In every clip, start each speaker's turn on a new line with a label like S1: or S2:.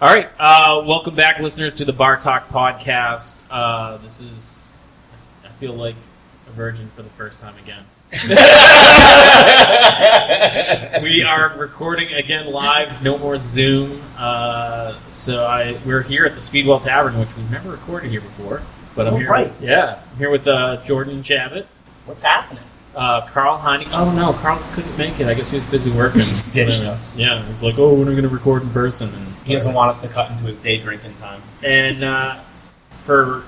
S1: All right, welcome back, listeners, to the Bar Talk podcast. This is, I feel like a virgin for the first time again. We are recording again live, no more Zoom. We're here at the Speedwell Tavern, which we've never recorded here before. But I'm here.
S2: Right.
S1: Yeah, I'm here with Jordan Javit.
S2: What's happening?
S1: Carl Heine. Oh no, Carl couldn't make it. I guess he was busy working.
S2: Ditched us.
S1: Yeah, he's like, oh, when are we going to record in person? And
S2: he doesn't want us to cut into his day drinking time.
S1: And for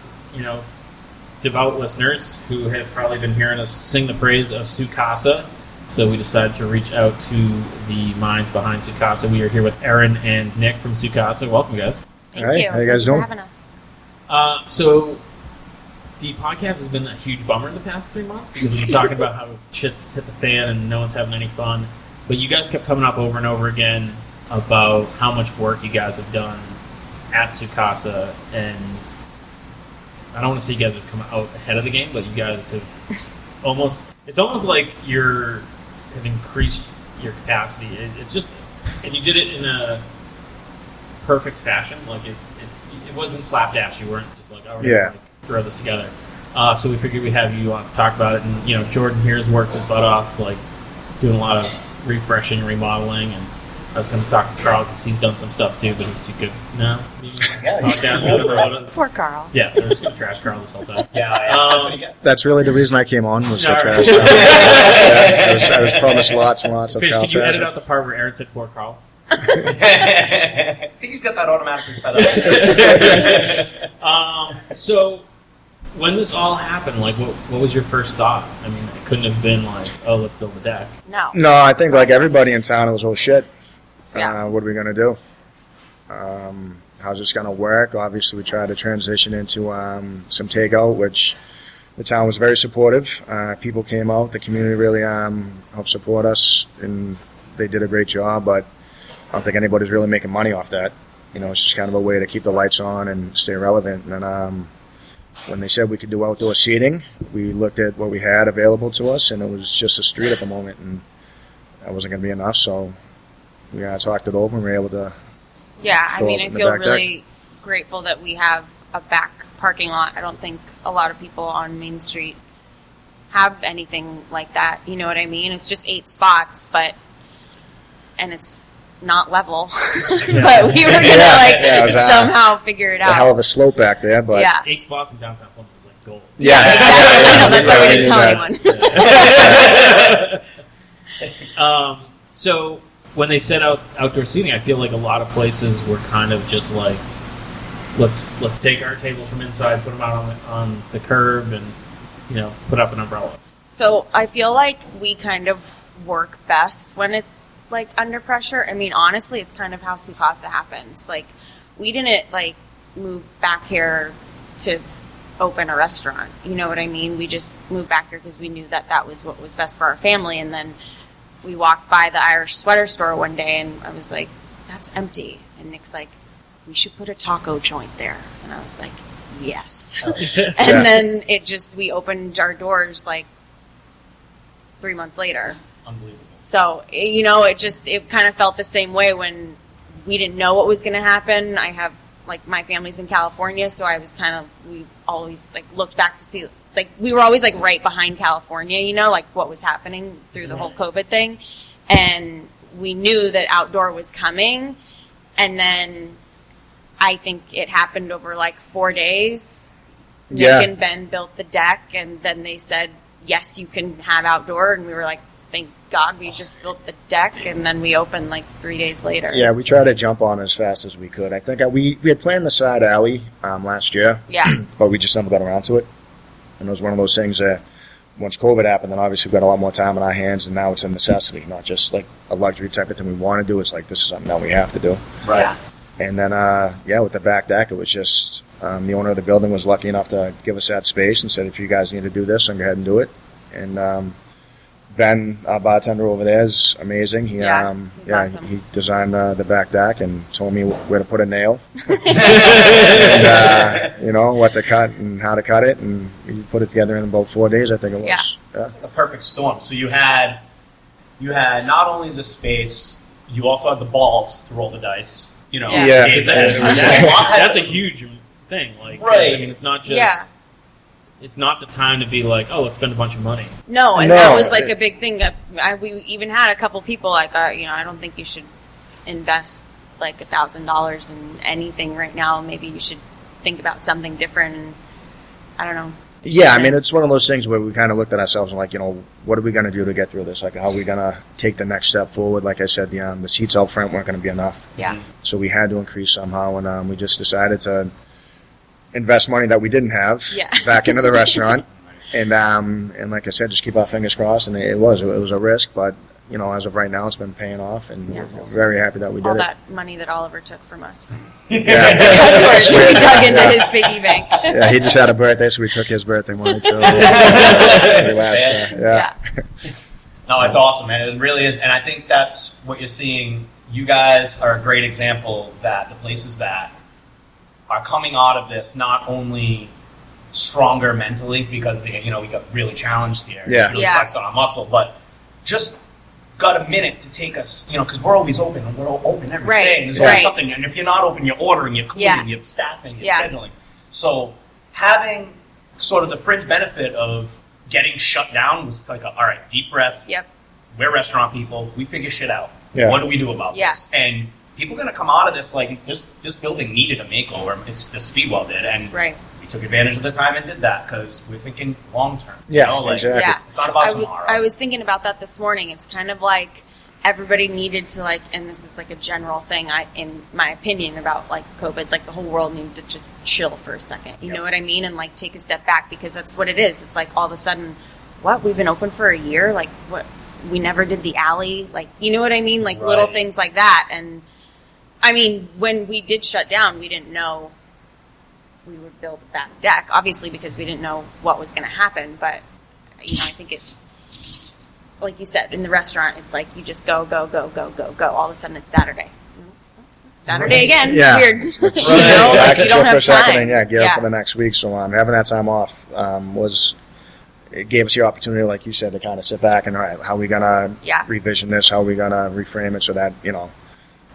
S1: devout listeners who have probably been hearing us sing the praise of Su Casa, so we decided to reach out to the minds behind Su Casa. We are here with Erin and Nick from Su Casa. Welcome, guys.
S3: Thank you.
S4: How you guys doing?
S3: For having us.
S1: So the podcast has been a huge bummer in the past 3 months because we've been talking about how shit's hit the fan and no one's having any fun. But you guys kept coming up over and over again about how much work you guys have done at Su Casa, and I don't want to say you guys have come out ahead of the game, but you guys have it's almost like have increased your capacity. It's just, and you did it in a perfect fashion. Like it wasn't slapdash. You weren't just like, oh, we're gonna throw this together. So we figured we'd have you on to talk about it. And Jordan here has worked his butt off, like doing a lot of refreshing, remodeling, and I was going to talk to Carl because he's done some stuff too, but he's too good. No?
S3: Poor Carl.
S1: Yeah, so we're just going to trash Carl this whole time.
S2: Yeah, that's what he gets.
S4: That's really the reason I came on, was to
S1: All
S4: trash. I was promised lots and lots of
S1: Fish,
S4: Carl
S1: can you edit
S4: trash.
S1: out the part where Erin said poor Carl?
S2: I think he's got that automatically set up.
S1: So when this all happened, like, what was your first thought? I mean, it couldn't have been like, oh, let's build a deck.
S3: No.
S4: No, I think like everybody in town, it was, oh shit.
S3: Yeah.
S4: What are we going to do? How's this going to work? Obviously, we tried to transition into some takeout, which the town was very supportive. People came out. The community really helped support us, and they did a great job, but I don't think anybody's really making money off that. It's just kind of a way to keep the lights on and stay relevant. And then when they said we could do outdoor seating, we looked at what we had available to us, and it was just a street at the moment, and that wasn't going to be enough, so we talked it over and we were able to.
S3: Yeah, I mean, I feel really
S4: deck.
S3: grateful that we have a back parking lot. I don't think a lot of people on Main Street have anything like that. You know what I mean? It's just 8 spots, and it's not level. But we were going to somehow figure it out.
S4: A hell of a slope back there, but
S1: 8 spots in downtown Plymouth is like gold.
S3: Yeah, exactly. That's why we didn't tell anyone.
S1: So when they set out outdoor seating, I feel like a lot of places were kind of just like, let's take our tables from inside, put them out on the curb, and put up an umbrella.
S3: So I feel like we kind of work best when it's like under pressure. I mean, honestly, it's kind of how Su Casa happened. Like, we didn't move back here to open a restaurant. You know what I mean? We just moved back here because we knew that was what was best for our family. And then we walked by the Irish sweater store one day, and I was like, that's empty. And Nick's like, we should put a taco joint there. And I was like, yes. And then we opened our doors 3 months later.
S2: Unbelievable.
S3: So, it kind of felt the same way when we didn't know what was going to happen. I have, my family's in California, so we always, looked back to see, we were always, right behind California, what was happening through the whole COVID thing. And we knew that outdoor was coming. And then I think it happened over, 4 days. Nick and Ben built the deck, and then they said, yes, you can have outdoor. And we were like, thank God we just built the deck, and then we opened 3 days later.
S4: Yeah, we tried to jump on as fast as we could. I think we had planned the side alley last year, but we just never got around to it. And it was one of those things that once COVID happened, then obviously we got a lot more time on our hands, and now it's a necessity, not just a luxury type of thing we want to do. It's this is something that we have to do.
S2: Right.
S3: Yeah.
S4: And then, with the back deck, it was just the owner of the building was lucky enough to give us that space and said, if you guys need to do this, then go ahead and do it. And Ben, our bartender over there, is amazing. He's awesome. He designed the back deck and told me where to put a nail, and what to cut and how to cut it, and we put it together in about 4 days, I think it was.
S3: Yeah.
S2: It's a perfect storm. So you had not only the space, you also had the balls to roll the dice, You know,
S3: Yeah.
S1: That's a huge thing. Like,
S2: Right.
S1: I mean, it's not just. It's not the time to be like, oh, let's spend a bunch of money.
S3: No, and that was like a big thing. We even had a couple people like, I don't think you should invest like $1,000 in anything right now. Maybe you should think about something different. And I don't know.
S4: Yeah, I mean, it's one of those things where we kind of looked at ourselves and like, what are we going to do to get through this? Like, how are we going to take the next step forward? Like I said, the seats out front weren't going to be enough.
S3: Yeah.
S4: So we had to increase somehow, and we just decided to invest money that we didn't have back into the restaurant, and like I said, just keep our fingers crossed. And it was a risk, but as of right now, it's been paying off, and we're very happy that we did
S3: all
S4: it.
S3: that money that Oliver took from us. Passwords we dug into his piggy bank.
S4: Yeah, he just had a birthday, so we took his birthday money too.
S2: Yeah. No, it's awesome, man. It really is, and I think that's what you're seeing. You guys are a great example that the places that are coming out of this not only stronger mentally because we got really challenged here, really flexed on our muscle, but just got a minute to take us, because we're always open and we're open every day, and there's always something. And if you're not open, you're ordering, you're cleaning, you're staffing, you're scheduling. So having sort of the fringe benefit of getting shut down was like, all right, deep breath.
S3: Yep.
S2: We're restaurant people. We figure shit out.
S4: Yeah.
S2: What do we do about this? And people are going to come out of this like this building needed a makeover. It's the Speedwell did, and we took advantage of the time and did that because we're thinking long term.
S4: Exactly.
S3: Yeah,
S2: it's not about tomorrow.
S3: I was thinking about that this morning. It's kind of like everybody needed to and this is like a general thing. In my opinion about like COVID, like the whole world needed to just chill for a second. You know what I mean? And like take a step back because that's what it is. It's like all of a sudden, what, we've been open for a year? Like what? We never did the alley. Like you know what I mean? Like little things like that. And I mean, when we did shut down, we didn't know we would build a back deck, obviously, because we didn't know what was going to happen. But, I think it, like you said, in the restaurant, it's like you just go, go, go, go, go, go. All of a sudden, it's Saturday. Saturday again.
S4: Yeah.
S3: Weird.
S4: Back
S3: you
S4: to
S3: don't
S4: for
S3: have
S4: a second
S3: time.
S4: and get up for the next week. So having that time off it gave us the opportunity, like you said, to kind of sit back and, all right, how are we going to revision this? How are we going to reframe it so that,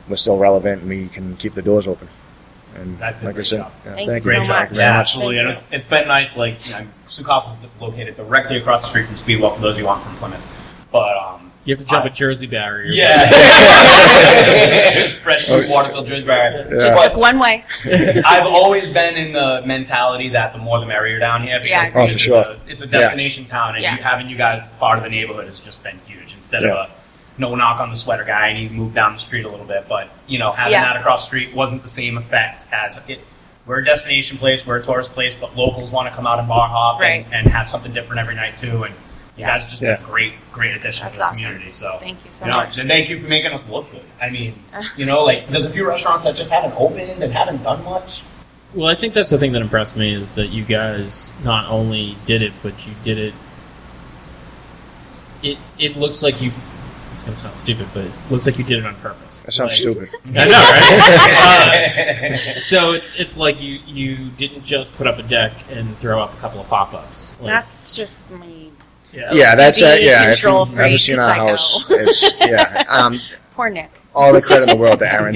S4: we're still relevant and we can keep the doors open. And like I said,
S3: thank you so much.
S2: Yeah, absolutely. And it's been nice. Like, Su Casa is located directly across the street from Speedwell for those of you who aren't from Plymouth. But
S1: you have to jump a Jersey barrier.
S2: Yeah. Fresh water-filled Jersey barrier.
S3: Just look one way.
S2: I've always been in the mentality that the more the merrier down here. Because
S4: for sure.
S2: It's a destination town, and having you guys part of the neighborhood has just been huge. Instead of a no knock on the sweater guy and he moved down the street a little bit, but having that across the street wasn't the same effect as it. We're a destination place, we're a tourist place, but locals want to come out and bar hop and have something different every night too. And you guys have just been a great addition to the community. So
S3: thank you so much.
S2: And thank you for making us look good. I mean, there's a few restaurants that just haven't opened and haven't done much.
S1: Well, I think that's the thing that impressed me is that you guys not only did it, but you did it. It looks like you. It's going to sound stupid, but it looks like you did it on purpose.
S4: That sounds stupid.
S1: I know, right? So it's like you didn't just put up a deck and throw up a couple of pop-ups.
S3: That's just my
S4: that's it.
S3: Control
S4: if you've never seen our house, it's,
S3: poor Nick.
S4: All the credit in the world to Erin.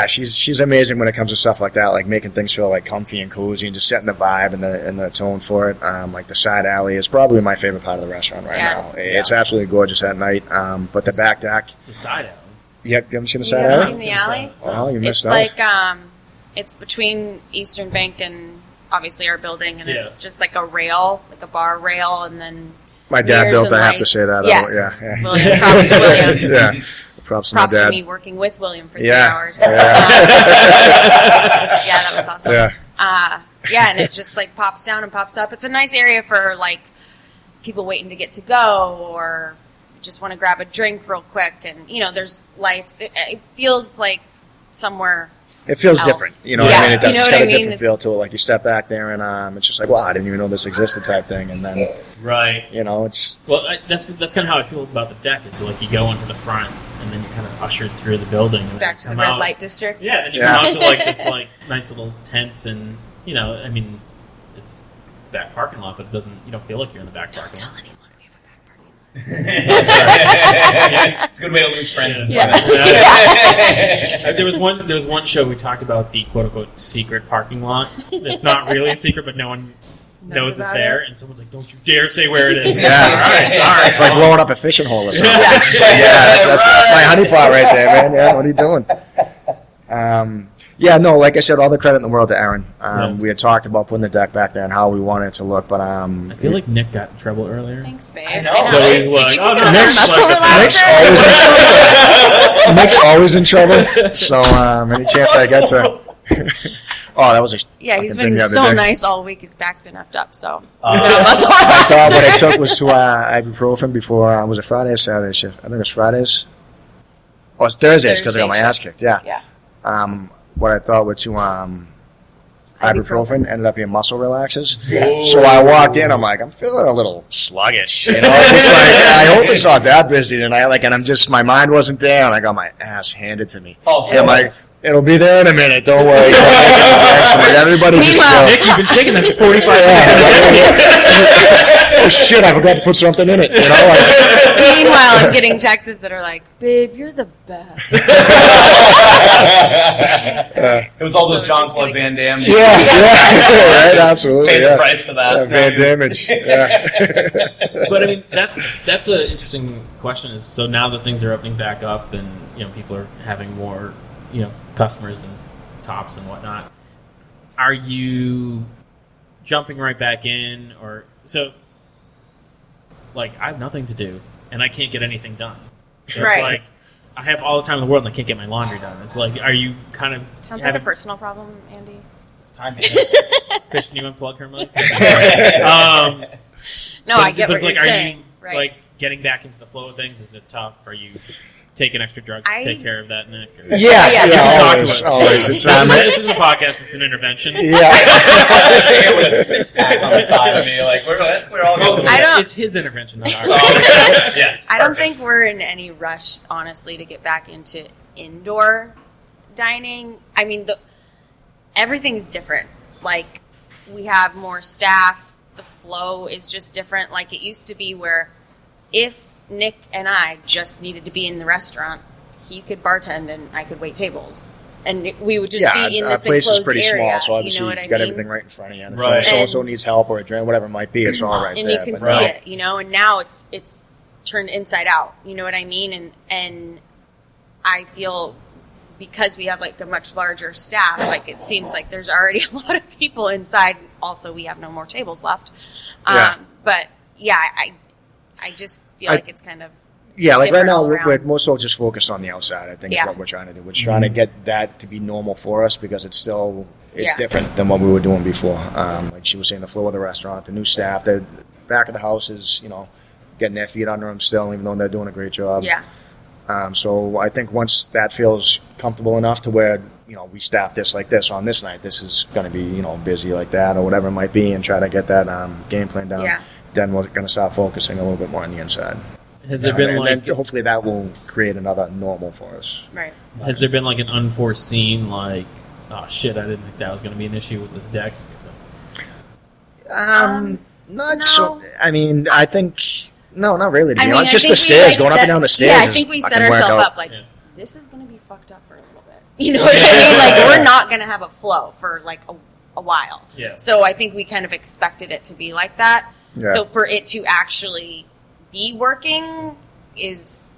S4: She's amazing when it comes to stuff like that, like making things feel like comfy and cozy and just setting the vibe and the tone for it. Like the side alley is probably my favorite part of the restaurant right now. It's absolutely gorgeous at night. But the back deck.
S1: The side alley.
S4: You haven't seen the side
S3: alley?
S4: alley?
S3: Seen the alley?
S4: Oh, you missed out.
S3: It's like it's between Eastern Bank and obviously our building, and it's just like a rail, like a bar rail, and then. My dad built. I have to say that.
S4: Yes.
S3: William. Props to William.
S4: Props to my dad.
S3: To me working with William for 3 hours. That was awesome. And it just like pops down and pops up. It's a nice area for like people waiting to get to go or just want to grab a drink real quick. And there's lights. It feels like somewhere.
S4: It feels different, what I mean? It does.
S3: It's
S4: got a different feel to it. Like you step back there and it's just like, wow, I didn't even know this existed type thing. And then, it's
S1: that's kind of how I feel about the deck. Is like you go into the front and then you kind of usher through the building. And
S3: back to the red light district.
S1: Yeah, and you come out to like this like nice little tent, and I mean, it's the back parking lot, but it doesn't. You don't feel like you're in the back parking lot.
S3: Don't tell anyone we have a back parking lot.
S2: It's a good way to lose friends.
S1: There was one show we talked about the quote unquote secret parking lot. It's not really a secret, but no one knows it's there, and someone's like, "Don't you dare say where it is."
S4: Yeah,
S1: all right, sorry.
S4: It's like blowing up a fishing hole or something. That's my honey pot right there, man. Yeah, what are you doing? Yeah, no, like I said, all the credit in the world to Erin. We had talked about putting the deck back there and how we wanted it to look, but
S1: I feel like Nick got in trouble earlier.
S3: Thanks, babe.
S2: I know.
S1: So he's like,
S3: Did you take
S4: Nick's always in trouble. So any chance I get to. Oh, that was a
S3: Yeah, he's
S4: fucking thing
S3: been
S4: the other
S3: so
S4: day.
S3: nice all week. His back's been effed up, so.
S4: I thought what I took was to ibuprofen before. Was it Friday or Saturday shift? I think it was Fridays. Oh, it's Thursdays because I got my ass kicked. Yeah. What I thought were two ibuprofen ended up being muscle relaxers.
S2: Yes.
S4: So I walked in. I'm like, I'm feeling a little sluggish. You know, just like I hope it's not that busy tonight. Like, and I'm just my mind wasn't there, and I got my ass handed to me.
S2: Oh,
S4: and I'm like, it'll be there in a minute. Don't worry. Everybody just
S3: Meanwhile,
S1: Nick, you've been taking that for 45 minutes.
S4: Oh shit! I forgot to put something in it. You know. Like,
S3: Meanwhile, I'm getting texts that are like, "Babe, you're the best."
S2: It was all those Jean-Claude Van Damme.
S4: Yeah, right, absolutely.
S2: Pay the
S4: Yeah.
S2: price for that.
S4: Van Damage. Yeah.
S1: But I mean, that's an interesting question. Is so now that things are opening back up, and people are having more customers and tops and whatnot. Are you jumping right back in, or so? Like, I have nothing to do, and I can't get anything done. So it's
S3: Right.
S1: like I have all the time in the world, and I can't get my laundry done. It's like, are you kind of
S3: Sounds like a personal problem, Andy.
S2: Time.
S1: Christian, you unplug her mic?
S3: No, I get what you're
S1: are
S3: saying.
S1: you
S3: Right.
S1: like getting back into the flow of things? Is it tough? Are you taking extra drugs to take care of that, Nick? Or?
S4: Yeah,
S1: Talk to
S4: always,
S1: us.
S4: always. It's
S1: This isn't a podcast; it's an intervention.
S4: yeah.
S2: With a six-pack on the side of me, like we're all going.
S3: I don't-
S1: It's his intervention, not ours.
S2: Oh, okay. Yes.
S3: I don't
S2: perfect.
S3: think we're in any rush, honestly, to get back into indoor dining. I mean, everything's different. Like, we have more staff. The flow is just different. Like, it used to be where if Nick and I just needed to be in the restaurant, he could bartend and I could wait tables. And we would just be in
S4: our
S3: this
S4: place is
S3: enclosed
S4: pretty
S3: area.
S4: small, so obviously
S3: You know what I
S4: you got
S3: mean?
S4: everything right in front of you. And
S2: Right.
S4: if so-and-so needs help or a drink, whatever it might be, it's all right
S3: And
S4: there.
S3: you can
S4: but
S3: see it, and now it's turned inside out. You know what I mean? And I feel because we have like a much larger staff, like it seems like there's already a lot of people inside. Also, we have no more tables left.
S4: Yeah.
S3: But yeah, I just feel like it's kind of
S4: Yeah, like right
S3: different
S4: now,
S3: all
S4: we're
S3: around.
S4: more so just focused on the outside, I think is
S3: Yeah.
S4: what we're trying to do. We're trying to get that to be normal for us because it's still, it's
S3: Yeah.
S4: different than what we were doing before. Like she was saying, the flow of the restaurant, the new staff, the back of the house is, getting their feet under them still, even though they're doing a great job.
S3: yeah.
S4: So I think once that feels comfortable enough to where, we staff this like this on this night, this is going to be, busy like that or whatever it might be, and try to get that game plan down.
S3: Yeah.
S4: Then we're going to start focusing a little bit more on the inside.
S1: Has there been
S4: and
S1: like
S4: then hopefully that will create another normal for us.
S3: Right.
S1: has there been like an unforeseen like, oh shit, I didn't think that was going to be an issue with this deck?
S4: Not
S3: no.
S4: so. I mean, I think no, not really. To be honest,
S3: I
S4: just the
S3: think we,
S4: stairs,
S3: like,
S4: going up and down the stairs.
S3: Yeah, I
S4: is
S3: think we set
S4: fucking work
S3: ourselves
S4: out.
S3: up like
S1: Yeah.
S3: this is going to be fucked up for a little bit. You know what I mean? Like we're not going to have a flow for like a while.
S1: Yeah.
S3: So I think we kind of expected it to be like that.
S4: Yeah.
S3: So for it to actually be working is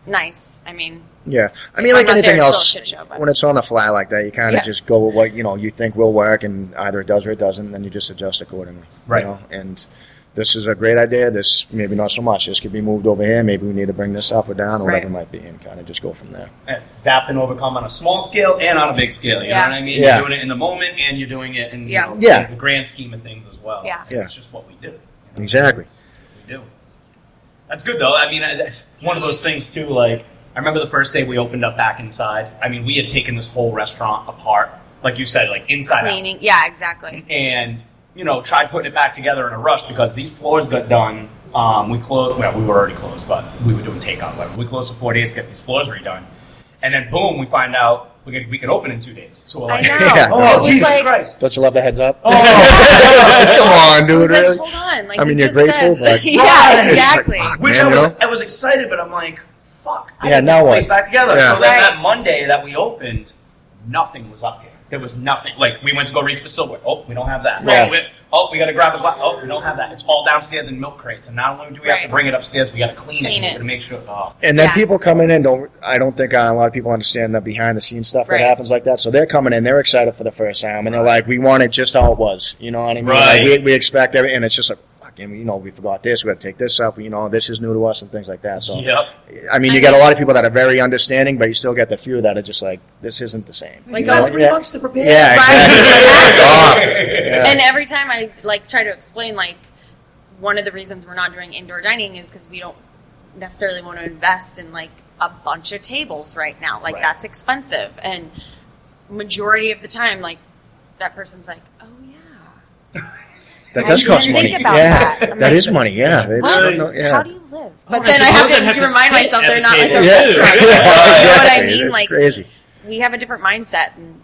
S3: nice. I mean,
S4: Yeah, I mean,
S3: If
S4: like
S3: I'm not there,
S4: anything
S3: it's
S4: else,
S3: still a shit show, but-
S4: when it's on the fly like that, you kind of
S3: Yeah.
S4: just go with what you think will work, and either it does or it doesn't, and then you just adjust accordingly.
S2: Right.
S4: And this is a great idea. This maybe not so much. This could be moved over here. Maybe we need to bring this up or down, or
S3: Right.
S4: whatever it might be, and kind of just go from there.
S2: Adapt and overcome on a small scale and on a big scale. You
S3: Yeah.
S2: know what I mean?
S4: Yeah.
S2: You're doing it in the moment, and you're doing it in
S3: Yeah.
S4: Yeah.
S2: the grand scheme of things as well.
S3: Yeah.
S4: Yeah.
S2: It's just what we do.
S4: Exactly.
S2: It's what we do. That's good though. I mean, it's one of those things too. Like I remember the first day we opened up back inside. I mean, we had taken this whole restaurant apart, like you said, like inside out.
S3: cleaning. Yeah, exactly.
S2: And tried putting it back together in a rush because these floors got done. We closed. Well, we were already closed, but we were doing takeout. Like we closed for 4 days to get these floors redone, and then boom, we find out we could open in 2 days. So we're
S3: I
S2: like,
S3: know.
S4: Yeah.
S2: oh,
S3: It was
S2: Jesus
S3: like-
S2: Christ.
S4: Don't you love the heads up?
S2: Oh,
S4: Come on,
S3: I
S4: dude.
S3: was like,
S4: Really?
S3: hold on. Like,
S4: I mean,
S3: you
S4: you're
S3: just
S4: grateful,
S3: said-
S4: but-
S3: yeah,
S2: Right.
S3: exactly.
S4: It's like,
S2: which
S4: man,
S2: I was excited, but I'm like, fuck. I
S4: Yeah,
S2: didn't
S4: now
S2: get the
S4: what?
S2: place back together.
S4: Yeah.
S2: So then
S3: Right.
S2: that Monday that we opened, nothing was up here. There was nothing. Like, we went to go reach for silverware. Oh, we don't have that.
S3: Right.
S2: We got to grab a glass. Oh, we don't have that. It's all downstairs in milk crates. And not only do we have to
S3: Right.
S2: bring it upstairs, we got to clean
S3: Clean
S2: it.
S3: it.
S2: To make sure. Oh.
S4: And then
S3: Yeah.
S4: people coming in I don't think a lot of people understand the behind the scenes stuff
S3: Right.
S4: that happens like that. So they're coming in, they're excited for the first time, and they're like, we want it just how it was. You know what I mean?
S2: Right.
S4: Like, we expect everything, and it's just like, fucking, we forgot this, we got to take this up, this is new to us and things like that. So,
S2: Yep.
S4: I mean, you get a lot of people that are very understanding, but you still get the few that are just like, this isn't the same.
S3: Like,
S4: You know?
S3: oh,
S2: 3
S4: Yeah.
S2: months to prepare.
S4: Yeah,
S3: Right.
S4: exactly. Yeah.
S3: And every time I try to explain one of the reasons we're not doing indoor dining is because we don't necessarily want to invest in a bunch of tables right now.
S2: Right.
S3: That's expensive, and majority of the time, that person's like, "Oh yeah,
S4: That
S3: I
S4: does cost
S3: didn't
S4: money.
S3: think about
S4: Yeah,
S3: that. I'm
S4: that
S3: like,
S4: is money. Yeah, it's,
S3: What?
S4: yeah.
S3: How do you live?" But
S1: I
S3: then I
S1: suppose
S3: have
S1: I'd have
S3: to
S1: to
S3: remind
S1: sit
S3: myself
S1: at
S3: they're
S1: the
S3: not like a
S1: table.
S4: Yeah.
S3: restaurant.
S4: Yeah,
S3: You know what I
S4: exactly.
S3: mean?
S4: It's crazy.
S3: We have a different mindset, and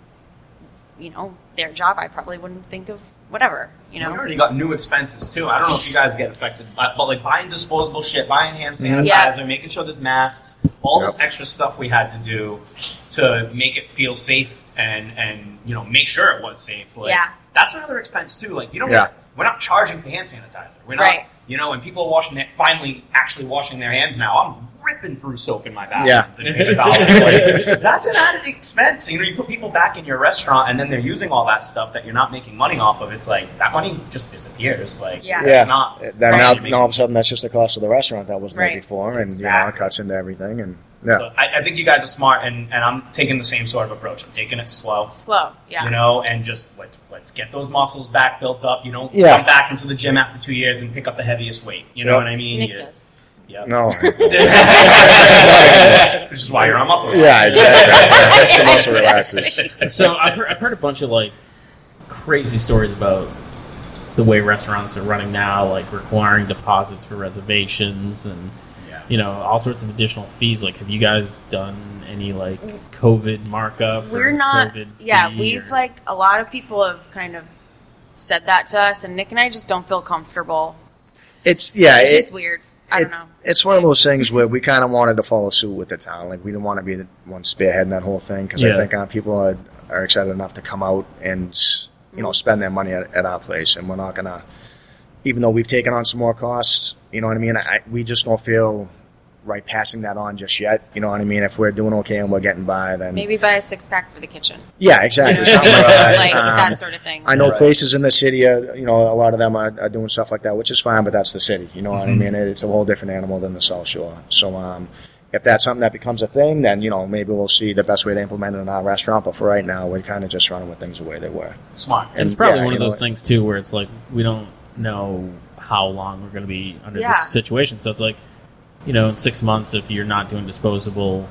S3: their job, I probably wouldn't think of whatever.
S2: We already got new expenses too. I don't know if you guys get affected, but buying disposable shit, buying hand sanitizer,
S3: Yeah.
S2: making sure there's masks, all this
S4: Yep.
S2: extra stuff we had to do to make it feel safe and make sure it was safe.
S3: Yeah.
S2: That's another expense too.
S4: Yeah.
S2: We're not charging for hand sanitizer. We're not,
S3: Right.
S2: and people are finally actually washing their hands now. I'm ripping through soap in my bathroom.
S4: Yeah.
S2: And paper towels. That's an added expense. You put people back in your restaurant and then they're using all that stuff that you're not making money off of. It's like that money just disappears.
S3: Yeah.
S2: It's not.
S4: Then
S2: something
S4: now,
S2: you're making.
S4: all of a sudden, that's just the cost of the restaurant that wasn't there
S3: Right.
S4: before, and
S2: Exactly.
S4: it cuts into everything. And yeah,
S2: So I think you guys are smart, and I'm taking the same sort of approach. I'm taking it slow.
S3: Slow, yeah.
S2: And just let's get those muscles back built up. You don't
S4: Yeah.
S2: come back into the gym after 2 years and pick up the heaviest weight. You know
S4: Yep.
S2: what I mean?
S3: Nick does.
S2: Yep.
S4: no,
S2: Which is why you're on muscle.
S4: yeah, exactly. That's the muscle relaxes.
S1: So I've heard a bunch of crazy stories about the way restaurants are running now, requiring deposits for reservations and all sorts of additional fees. Have you guys done any COVID markup?
S3: We're
S1: or
S3: not.
S1: COVID
S3: Yeah,
S1: fee
S3: we've
S1: or-
S3: a lot of people have kind of said that to us, and Nick and I just don't feel comfortable.
S4: It's
S3: It's just weird. I don't know.
S4: It's one of those things where we kind of wanted to follow suit with the town. We didn't want to be the one spearheading that whole thing because
S1: Yeah.
S4: I think people are excited enough to come out and spend their money at our place, and we're not gonna. Even though we've taken on some more costs, you know what I mean. We just don't feel right passing that on just yet. You know what I mean. If we're doing okay and we're getting by, then
S3: Maybe buy a 6-pack for the kitchen.
S4: yeah, exactly.
S3: You know what I mean?
S4: Something like
S3: Like
S4: that.
S3: that sort of thing.
S4: I know
S2: Right.
S4: places in the city, a lot of them are doing stuff like that, which is fine, but that's the city. You know what I mean? It's a whole different animal than the South Shore. So if that's something that becomes a thing, then, maybe we'll see the best way to implement it in our restaurant. But for right now, we're kind of just running with things the way they were.
S2: Smart.
S1: And it's probably
S4: yeah,
S1: one of
S4: you know
S1: those things too, where it's we don't know how long we're going to be under
S3: Yeah.
S1: this situation. So it's in 6 months, if you're not doing disposable,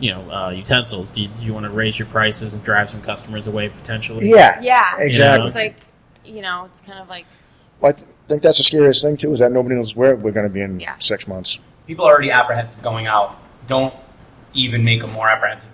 S1: utensils, do you want to raise your prices and drive some customers away potentially?
S4: Yeah,
S3: Yeah.
S4: exactly.
S3: It's it's kind of like,
S4: Well, I think that's the scariest thing, too, is that nobody knows where we're going to be in
S3: Yeah.
S4: 6 months.
S2: People are already apprehensive going out. Don't even make them more apprehensive,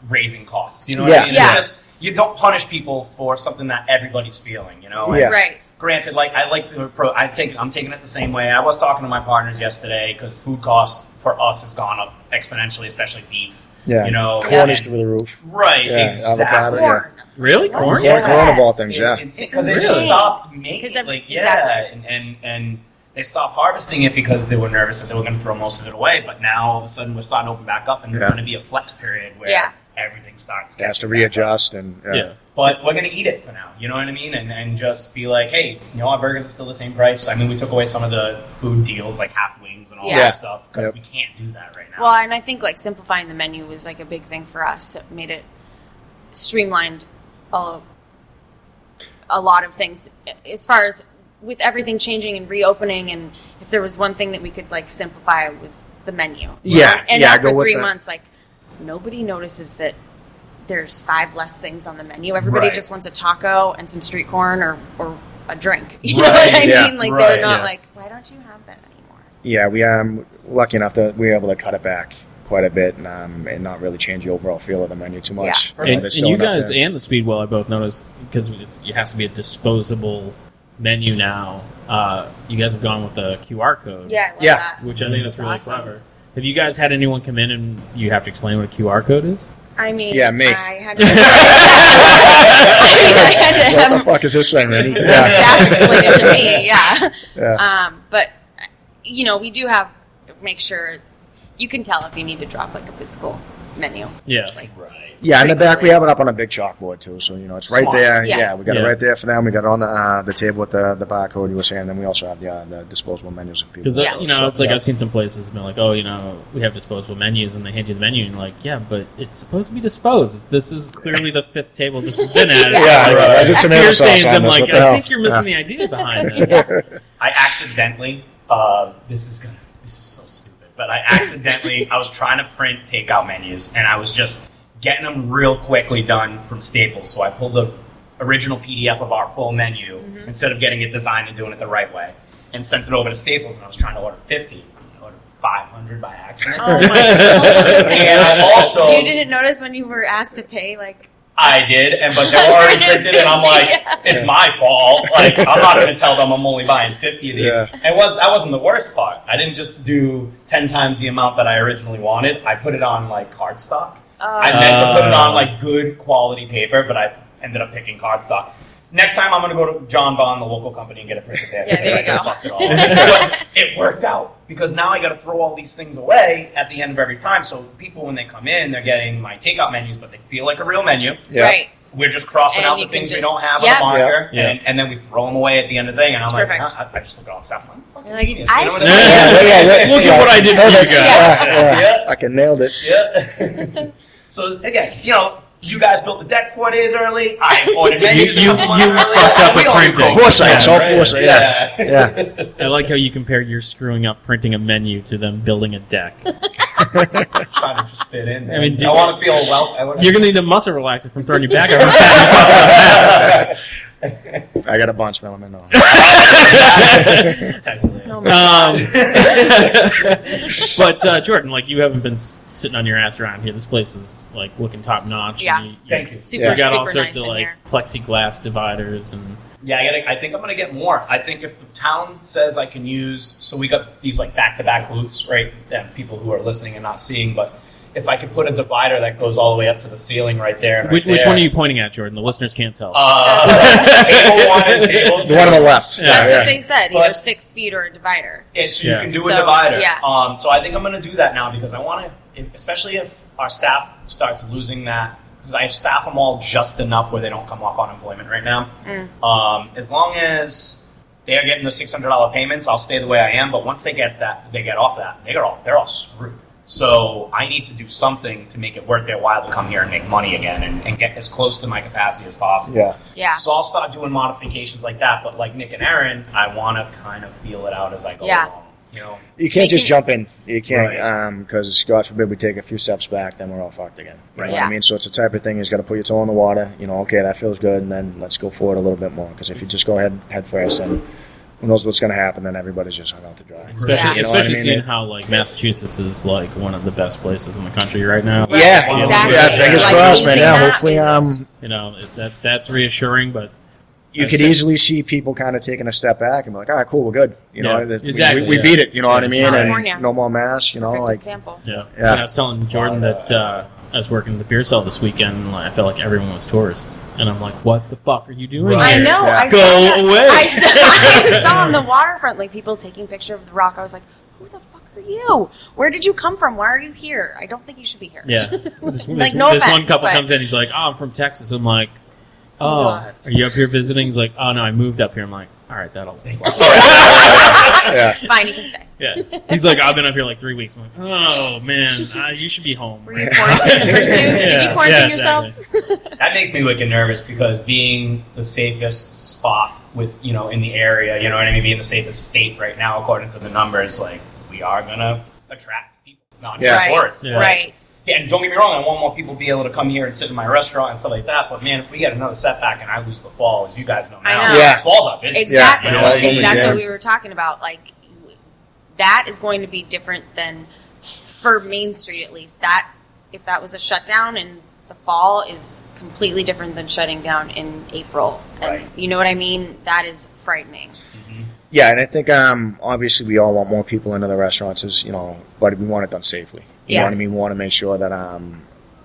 S2: raising costs. You know what
S4: Yeah.
S2: I mean?
S3: Yeah.
S2: It's just, you don't punish people for something that everybody's feeling. And
S4: Yeah.
S3: right.
S2: Granted, I like the approach. I'm taking it the same way. I was talking to my partners yesterday because food costs for us has gone up exponentially, especially beef.
S4: Yeah.
S2: Corn
S4: Corn is through the roof.
S2: Right,
S4: Yeah,
S2: exactly.
S4: avocado,
S3: Corn.
S1: Really?
S3: What?
S1: Corn?
S4: Yeah, corn of all things, yeah.
S2: Because they
S3: Really?
S2: just stopped making
S3: 'Cause
S2: it.
S3: exactly.
S2: And they stopped harvesting it because they were nervous that they were going to throw most of it away. But now all of a sudden we're starting to open back up, and there's
S4: Yeah.
S2: going to be a flex period where
S3: Yeah.
S2: everything starts.
S4: It has to
S2: getting back up.
S4: readjust. And
S1: Yeah.
S2: But we're going to eat it for now. You know what I mean? And just be like, hey, our burgers are still the same price. I mean, we took away some of the food deals, like half wings and all
S3: Yeah.
S2: that stuff, because
S4: Yep.
S2: we can't do that right now.
S3: Well, and I think simplifying the menu was a big thing for us. It made it streamlined a lot of things as far as with everything changing and reopening. And if there was one thing that we could simplify, it was the menu.
S4: Yeah,
S3: And
S4: yeah,
S3: after
S4: go with
S3: 3
S4: that.
S3: months, nobody notices that there's 5 less things on the menu. Everybody
S2: Right.
S3: just wants a taco and some street corn or a drink. You know
S2: Right,
S3: what I
S4: yeah,
S3: mean?
S2: right,
S3: They're not
S2: yeah.
S3: why don't you have that anymore?
S4: yeah, we lucky enough that we were able to cut it back quite a bit and not really change the overall feel of the menu too much.
S3: Yeah.
S1: And
S4: they're
S1: you
S4: still enough
S1: guys
S4: there.
S1: and the Speedwell, I both noticed, because it has to be a disposable menu now. You guys have gone with the QR code.
S3: Yeah, I love
S4: Yeah.
S3: that.
S1: Which I think that's really
S3: awesome.
S1: clever. Have you guys had anyone come in and you have to explain what a QR code is?
S3: I mean,
S4: Yeah, me.
S3: I had to, I had to
S4: What
S3: have
S4: the fuck is this thing, man?
S3: staff explain it to me. Yeah.
S4: Yeah.
S3: But we do have make sure you can tell if you need to drop like a physical menu.
S1: Yeah.
S3: Like,
S4: Yeah, in the back we
S3: frequently.
S4: have it up on a big chalkboard too, so it's right
S2: Smart.
S4: there.
S3: Yeah.
S4: Yeah, we got
S1: Yeah.
S4: it right there for them. We got it on the table with the barcode you were saying. Then we also have the disposable menus if people.
S1: Because
S3: Yeah.
S1: it's like
S4: yeah.
S1: I've seen some places be like, oh, we have disposable menus, and they hand you the menu, and you're like, yeah, but it's supposed to be disposed. This is clearly the fifth table this has been at.
S4: Yeah,
S1: Like,
S4: right. Is it tomato
S1: beer
S4: sauce
S1: stains,
S4: on
S1: I'm
S4: this?
S1: like,
S4: What the
S1: I
S4: hell?
S1: think you're missing the idea behind this.
S2: I accidentally, this is so stupid, but I was trying to print takeout menus, and I was just getting them real quickly done from Staples. So I pulled the original PDF of our full menu instead of getting it designed and doing it the right way, and sent it over to Staples. And I was trying to order 50. I ordered 500 by accident.
S3: Oh my god!
S2: And I also
S3: You didn't notice when you were asked to pay like.
S2: I did, but they were already printed, and I'm like, it's my fault. Like, I'm not going to tell them I'm only buying 50 of these.
S4: Yeah.
S2: And that wasn't the worst part. I didn't just do 10 times the amount that I originally wanted. I put it on, like, cardstock. I meant to put it on, like, good quality paper, but I ended up picking cardstock. Next time, I'm going to go to John Bond, the local company, and get it printed there.
S3: Yeah, there you
S2: because I
S3: go.
S2: just fucked it all up. But it worked out, because now I got to throw all these things away at the end of every time. So people, when they come in, they're getting my takeout menus, but they feel like a real menu.
S4: Yeah.
S3: Right.
S2: We're just crossing
S3: And
S2: out
S3: you
S2: the
S3: can
S2: things we
S3: just-
S2: don't have
S3: Yep.
S2: on the marker,
S1: Yeah.
S2: and then we throw them away at the end of the thing. And I'm like,
S3: perfect.
S2: I just look at all the stuff. I'm like,
S3: You're like,
S2: genius.
S3: I-
S2: You know what
S1: Yeah.
S2: I mean?
S1: Look at what I did for you guys.
S2: Yeah.
S4: I can nailed it.
S2: Yeah. So again, you guys built the deck 4 days early. I ordered menus
S1: You
S2: a couple months early.
S1: fucked up
S2: We
S1: with
S2: all do
S1: printing.
S2: COVID,
S4: Foresight, it's all
S2: right?
S4: foresight, yeah. Yeah.
S1: I like how you compare your screwing up printing a menu to them building a deck.
S2: Trying to just fit in there.
S1: I mean,
S2: I want to feel well.
S1: You're going to need a muscle relaxer from throwing you back.
S4: I got a bunch, man. Let me know.
S2: Text it later.
S3: Oh my
S1: But Jordan, like, you haven't been sitting on your ass around here. This place is like looking top notch.
S3: Yeah.
S1: You
S2: Thanks.
S3: Super,
S1: got all
S3: super
S1: sorts
S3: nice
S1: of
S3: in
S1: like
S3: here.
S1: plexiglass dividers and
S2: Yeah, I think I'm going to get more. I think if the town says I can use, so we got these like back-to-back booths, right? And people who are listening and not seeing, but if I could put a divider that goes all the way up to the ceiling right there. And
S1: which
S2: right there,
S1: one are you pointing at, Jordan? The listeners can't tell.
S2: Table 1 and table 2.
S4: The one on the left.
S1: Yeah.
S3: That's
S4: yeah.
S3: what they said.
S2: But-
S3: Either 6 feet or a divider.
S2: And so
S1: Yeah.
S2: you can do
S3: So,
S2: a divider.
S3: yeah.
S2: So I think I'm going to do that now because I want to, especially if our staff starts losing that, because I staff them all just enough where they don't come off unemployment right now. As long as they're getting the $600 payments, I'll stay the way I am. But once they get off that, they're all screwed. So I need to do something to make it worth their while to come here and make money again and get as close to my capacity as possible.
S4: Yeah.
S3: Yeah.
S2: So I'll start doing modifications like that. But like Nick and Erin, I want to kind of feel it out as I go
S3: Yeah.
S2: along.
S4: You can't just
S3: Speaking-
S4: jump in. You can't,
S2: Right.
S4: because God forbid we take a few steps back, then we're all fucked again. You
S2: Right.
S4: know what
S3: Yeah.
S4: I mean? So it's the type of thing you've got to put your toe in the water. Okay, that feels good, and then let's go forward a little bit more. Because if you just go head first, then who knows what's going to happen? Then everybody's just hung out to dry.
S1: Especially,
S3: Yeah.
S4: You know what I
S1: especially
S4: mean?
S1: seeing how like Massachusetts is like one of the best places in the country right now.
S3: Right,
S4: Yeah,
S3: exactly.
S4: yeah. Fingers
S3: Like,
S4: crossed, man.
S3: losing
S4: Yeah,
S3: that
S4: hopefully,
S3: is-
S1: You know that's reassuring, but
S4: you could easily see people kind of taking a step back and be like, all right, cool, we're good.
S1: Yeah,
S4: we
S1: exactly,
S4: beat it. You know what I mean?
S3: California.
S4: And no more masks.
S3: Perfect
S4: Like
S3: example.
S1: yeah.
S4: Yeah.
S1: And I was telling Jordan that I was working in the beer cell this weekend, and I felt like everyone was tourists, and I'm like, "What the fuck are you doing
S2: Right.
S1: here?"
S3: I know.
S4: Yeah.
S3: I
S1: Go
S3: saw that.
S1: away.
S3: I saw on the waterfront, like people taking picture of the rock. I was like, "Who the fuck are you? Where did you come from? Why are you here? I don't think you should be here."
S1: Yeah. This
S3: Like, no
S1: this one
S3: offense,
S1: couple
S3: but-
S1: comes in. He's like, "Oh, I'm from Texas." I'm like, "Oh,
S3: God.
S1: are you up here visiting?" He's like, "Oh no, I moved up here." I'm like, "All right, that'll."
S4: yeah.
S3: Fine, you can stay.
S1: Yeah. He's like, "I've been up here like 3 weeks." I'm like, "Oh man, you should be home."
S3: Were you quarantined the first 2? Did you quarantine yourself?
S1: exactly.
S2: That makes me wicked nervous because being the safest spot with in the area, you know what I mean, being the safest state right now according to the numbers, like we are gonna attract people, not
S4: Yeah.
S2: just tourists.
S1: Yeah.
S2: Like,
S3: Right.
S2: yeah, and don't get me wrong, I want more people to be able to come here and sit in my restaurant and stuff like that. But man, if we get another setback and I lose the fall, as you guys know now,
S3: I know.
S4: Yeah.
S2: falls are busy.
S3: Exactly.
S4: Yeah,
S2: You know what I mean?
S3: That's
S4: yeah.
S3: what we were talking about. Like, that is going to be different than for Main Street at least, that if that was a shutdown in the fall is completely different than shutting down in April. And
S2: Right.
S3: you know what I mean? That is frightening.
S4: Yeah, and I think obviously we all want more people into the restaurants, but we want it done safely. You know
S3: Yeah.
S4: what I mean? We want to make sure that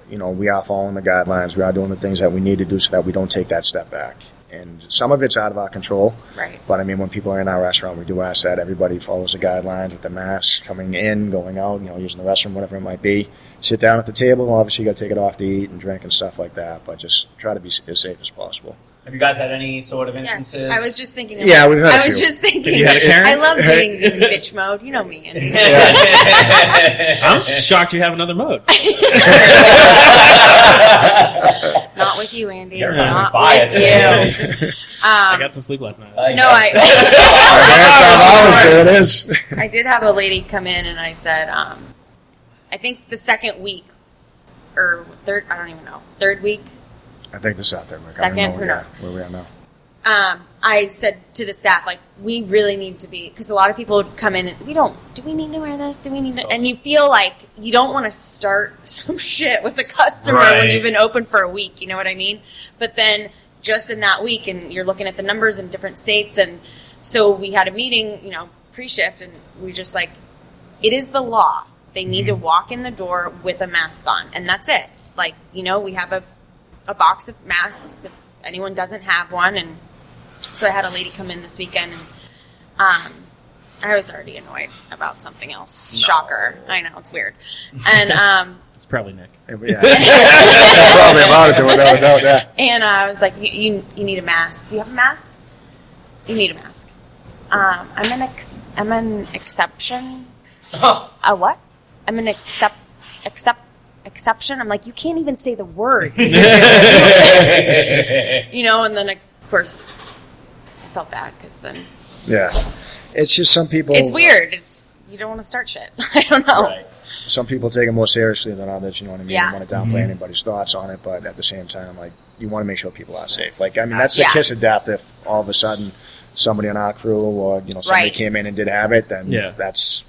S4: we are following the guidelines. We are doing the things that we need to do so that we don't take that step back. And some of it's out of our control.
S3: Right.
S4: But I mean, when people are in our restaurant, we do ask that everybody follows the guidelines with the masks, coming in, going out, using the restroom, whatever it might be. Sit down at the table. Obviously, you got to take it off to eat and drink and stuff like that. But just try to be as safe as possible.
S2: Have you guys had any sort of
S3: Yes,
S2: instances?
S3: I was just thinking. About
S4: Yeah, we've had a
S3: I was
S4: few.
S3: just thinking.
S1: You had a Karen?
S3: I love being in bitch mode. You know me. Andy.
S1: I'm shocked you have another mode.
S3: Not with you, Andy.
S2: You're
S3: Not
S2: quiet
S3: with
S2: today.
S3: you.
S1: I got some sleep last night.
S3: No,
S4: There it is.
S3: I did have a lady come in and I said, I think the second week or third, I don't even know, third week.
S4: I think this is out there. Like,
S3: Second,
S4: I don't know
S3: who knows?
S4: where we are now.
S3: I said to the staff, like, we really need to be, because a lot of people would come in and do we need to wear this? Do we need to? And you feel like you don't want to start some shit with a customer when
S1: Right.
S3: you've been open for a week, you know what I mean? But then just in that week, and you're looking at the numbers in different states, and so we had a meeting, pre-shift, and we just like, it is the law. They need to walk in the door with a mask on, and that's it. Like, we have a box of masks if anyone doesn't have one, and so I had a lady come in this weekend, and I was already annoyed about something else.
S2: No.
S3: Shocker. I know, it's weird. And
S1: It's probably Nick.
S4: Yeah. Probably about it, without a doubt. Yeah.
S3: and I was like, you need a mask. Do you have a mask? You need a mask. I'm an exception. A what? I'm an exception. I'm like, you can't even say the word. And then of course I felt bad because then
S4: Yeah. It's just some people.
S3: it's weird. You don't want to start shit. I don't know.
S2: Right.
S4: Some people take it more seriously than others. You know what I mean?
S3: Yeah.
S4: You want to downplay anybody's thoughts on it, but at the same time, like, you want to make sure people are safe. Like, I mean, that's the
S3: Yeah.
S4: kiss of death if all of a sudden somebody on our crew or somebody
S3: Right.
S4: came in and did have it. Then
S1: Yeah.
S4: that's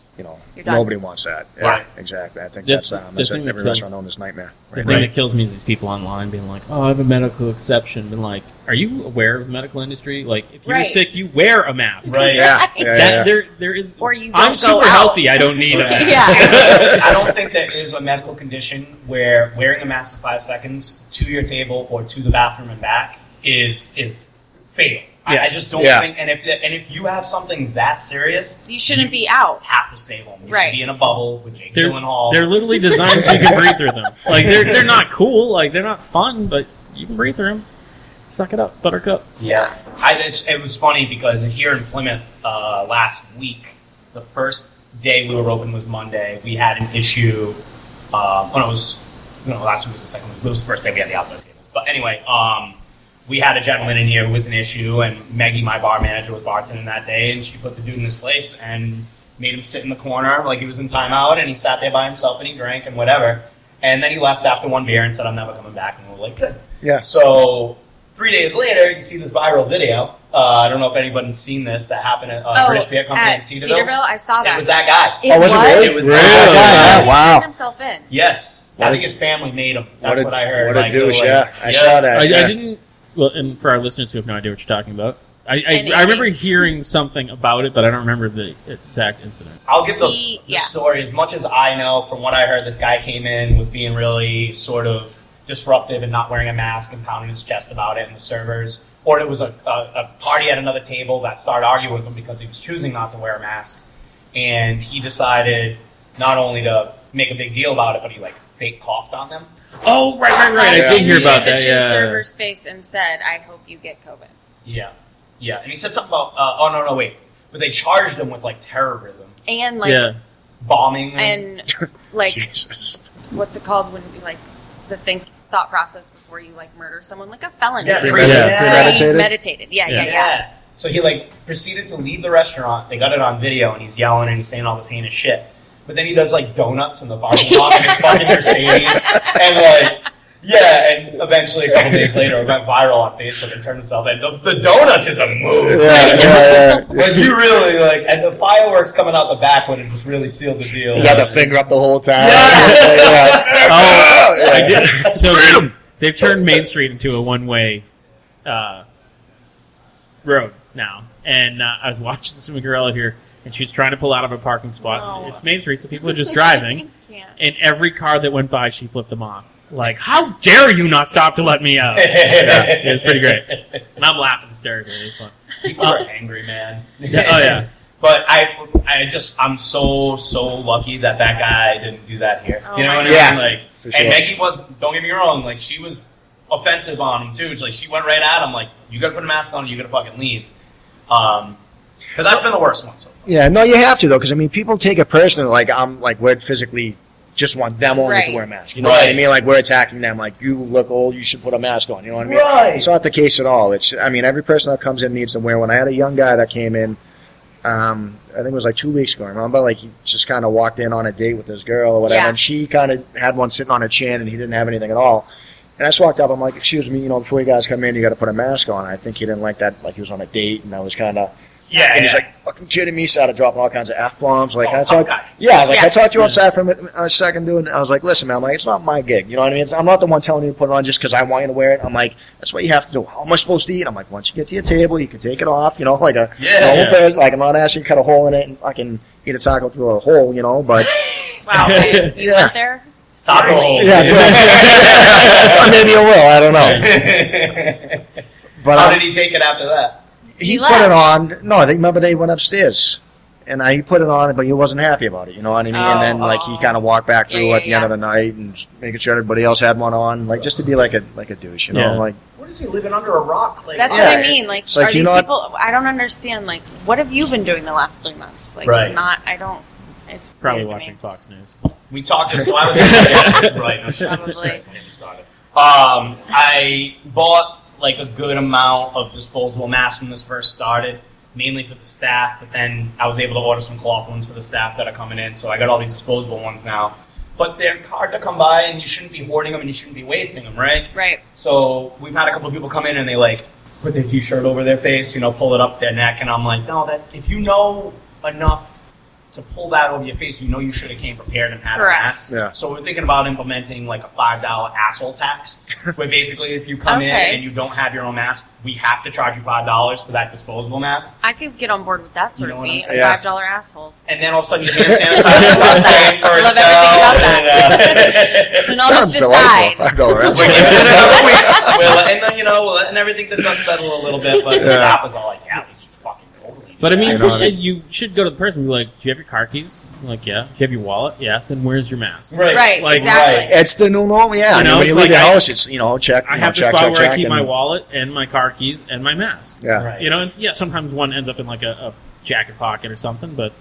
S3: You're done.
S4: nobody wants that. Yeah,
S2: Right.
S4: exactly. I think
S1: The-
S4: that's
S1: the
S4: every
S1: thing that kills-
S4: restaurant owner's nightmare.
S1: The
S4: Right?
S1: thing
S2: Right.
S1: that kills me is these people online being like, "Oh, I have a medical exception." And like, are you aware of the medical industry? Like, if you're
S3: Right.
S1: sick, you wear a mask.
S2: Right.
S4: Yeah, yeah,
S1: That
S4: yeah.
S1: there is.
S3: Or you
S1: I'm
S3: don't go
S1: super
S3: out.
S1: healthy. I don't need a mask.
S3: Yeah.
S2: I don't think there is a medical condition where wearing a mask for 5 seconds to your table or to the bathroom and back is fatal.
S1: Yeah.
S2: I just don't
S4: Yeah.
S2: think. And if you have something that serious,
S3: You shouldn't be out.
S2: have to stay home. You
S3: Right.
S2: should be in a bubble with Jake
S1: They're,
S2: Gyllenhaal.
S1: they're literally designed so you can breathe through them. Like they're not cool. Like they're not fun, but you can breathe through them. Suck it up, Buttercup.
S2: Yeah, it was funny because here in Plymouth last week, the first day we were open was Monday. We had an issue. Last week was the second week. It was the first day we had the outdoor tables. But anyway, we had a gentleman in here who was an issue, and Maggie, my bar manager, was bartending that day, and she put the dude in his place and made him sit in the corner like he was in timeout, and he sat there by himself and he drank and whatever. And then he left after one beer and said, "I'm never coming back." And we were like, "Good."
S4: Yeah.
S2: So 3 days later, you see this viral video. I don't know if anybody's seen this. That happened at British Beer Company in
S3: at
S2: Cedarville.
S3: I saw that.
S2: It was that guy.
S3: It
S4: Oh, was it really?
S2: It was
S4: Really?
S2: that guy.
S4: Yeah, wow.
S3: He turned himself in.
S2: Yes, I think his family made him. That's what I heard.
S4: What a
S2: Like, they were
S4: douche,
S2: like-
S4: yeah. I saw that.
S1: I
S4: yeah.
S1: didn't. Well, and for our listeners who have no idea what you're talking about, I
S3: Anything.
S1: remember hearing something about it, but I don't remember the exact incident.
S2: I'll give the
S3: Yeah.
S2: story as much as I know. From what I heard, this guy came in, was being really sort of disruptive and not wearing a mask and pounding his chest about it, and the servers, or it was a party at another table that started arguing with him because he was choosing not to wear a mask, and he decided not only to make a big deal about it, but he like fake coughed on them.
S1: Oh, right.
S3: And
S1: I did hear
S3: he
S1: about
S3: made the
S1: that.
S3: two
S1: Yeah.
S3: servers' face and said, "I hope you get COVID."
S2: Yeah, and he said something about wait, but they charged him with like terrorism,
S3: And
S1: Yeah.
S2: bombing,
S3: and like
S4: Jesus.
S3: what's it called when you like the thought process before you like murder someone, like a felony.
S2: Yeah,
S4: premeditated.
S3: Premeditated. Yeah.
S2: Yeah. So he like proceeded to leave the restaurant. They got it on video, and he's yelling and he's saying all this heinous shit. But then he does like donuts in the parking lot of his fucking Mercedes, and like Yeah, and eventually a couple days later, it went viral on Facebook and turned itself. And the donuts is a move.
S4: Yeah.
S2: Like you really like, and the fireworks coming out the back would have just really sealed the deal.
S4: You got the finger up the whole time.
S1: I did. So they've turned Main Street into a one-way road now. And I was watching some girl out here, and she was trying to pull out of a parking spot.
S3: Oh.
S1: It's Main Street, so people are just driving.
S3: Can't.
S1: And every car that went by, she flipped them off. Like, how dare you not stop to let me out? Yeah, it was pretty great. And I'm laughing hysterically. It was fun.
S2: People are angry, man.
S1: Yeah, oh, yeah.
S2: But I'm so lucky that guy didn't do that here.
S3: Oh
S2: you know
S3: my
S2: what
S3: God.
S2: I mean? Like,
S4: For sure.
S2: and Maggie was, don't get me wrong, like, she was offensive on him, too. Like, she went right at him, like, you gotta put a mask on, you gotta fucking leave. Because that's been the worst one so far.
S4: Yeah, no, you have to though, because I mean, people take it personally. Like we're physically just want them only to
S3: Right.
S4: wear a mask. You know what I
S2: Right.
S4: mean? Like we're attacking them. Like you look old, you should put a mask on. You know what I mean?
S2: Right.
S4: It's not the case at all. I mean, every person that comes in needs to wear one. I had a young guy that came in. I think it was like 2 weeks ago. I remember, like he just kind of walked in on a date with this girl or whatever,
S3: Yeah.
S4: and she kind of had one sitting on her chin, and he didn't have anything at all. And I just walked up. I'm like, "Excuse me, before you guys come in, you got to put a mask on." I think he didn't like that. Like he was on a date, and I was kind of.
S2: Yeah,
S4: And he's
S2: yeah.
S4: like, "Fucking kidding me!" Started dropping all kinds of f-bombs. Like,
S2: Oh,
S4: I talk.
S2: okay.
S4: Yeah, I was like,
S3: Yeah.
S4: I talked to you outside for a second, dude. I was like, "Listen, man. I'm like, it's not my gig. You know what I mean? I'm not the one telling you to put it on just because I want you to wear it." I'm like, "That's what you have to do. How am I supposed to eat?" I'm like, "Once you get to your table, you can take it off. Like a normal person. Like I'm not asking you to cut a hole in it and fucking eat a taco through a hole. But
S3: Wow. You
S4: Yeah.
S3: went there?
S2: Taco
S3: Seriously?
S2: hole.
S4: yeah, or maybe I will. I don't know. But
S2: How did he take it after that?
S4: he
S3: He
S4: put
S3: left.
S4: it on. No, I think remember they went upstairs, and he put it on, but he wasn't happy about it. You know what I mean? And then like he kind of walked back through
S3: Yeah,
S4: at the end
S3: yeah.
S4: of the night and just making sure everybody else had one on, like just to be like a douche.
S1: Yeah.
S4: Like
S2: What is he living under a rock? Like,
S3: That's
S4: Yeah.
S3: what I mean. Like,
S4: It's like,
S3: are
S4: do you
S3: these
S4: know what-
S3: people? I don't understand. Like, what have you been doing the last 3 months? Like,
S2: Right.
S3: I don't. It's
S1: Probably
S3: weird to
S1: watching
S3: me.
S1: Fox News.
S2: We talked to, so I was right. No, shit.
S3: Probably.
S2: Let me start it. I bought like a good amount of disposable masks when this first started, mainly for the staff. But then I was able to order some cloth ones for the staff that are coming in. So I got all these disposable ones now. But they're hard to come by, and you shouldn't be hoarding them, and you shouldn't be wasting them, right?
S3: Right.
S2: So we've had a couple of people come in, and they like put their T-shirt over their face, pull it up their neck, and I'm like, no, that if you know enough to pull that over your face, you should have came prepared and had
S3: Correct.
S2: a mask.
S4: Yeah.
S2: So we're thinking about implementing like a $5 asshole tax, where basically if you come in
S3: Okay.
S2: and you don't have your own mask, we have to charge you $5 for that disposable mask.
S3: I could get on board with that sort
S2: You know
S3: of
S2: what I'm
S3: fee. A
S2: saying?
S4: Yeah.
S3: $5 asshole.
S2: And then all of a sudden your hand sanitizer is
S3: love that.
S2: paying for
S3: I love
S2: itself.
S3: everything about
S2: And,
S3: And I'll just decide.
S4: $5
S2: we're giving it another week. We're letting everything that does settle a little bit, but the
S4: Yeah.
S2: staff is all like, yeah, we should fucking totally do
S1: But I
S2: that.
S1: mean,
S4: You know what I mean?
S1: you should go to the person and be like, "Do you have your car keys?" I'm like, "Yeah." "Do you have your wallet?" "Yeah." "Then where's your mask?"
S3: Right.
S1: Like,
S3: Exactly.
S4: It's the new normal. Yeah,
S1: You know,
S4: when you
S1: it's
S4: leave
S1: like
S4: your
S1: I-
S4: house, it's check.
S1: I
S4: you know,
S1: have the
S4: check,
S1: spot
S4: check,
S1: where I
S4: check,
S1: keep my
S4: and-
S1: wallet and my car keys and my mask.
S4: Yeah.
S2: Right.
S1: And yeah, sometimes one ends up in like a jacket pocket or something, but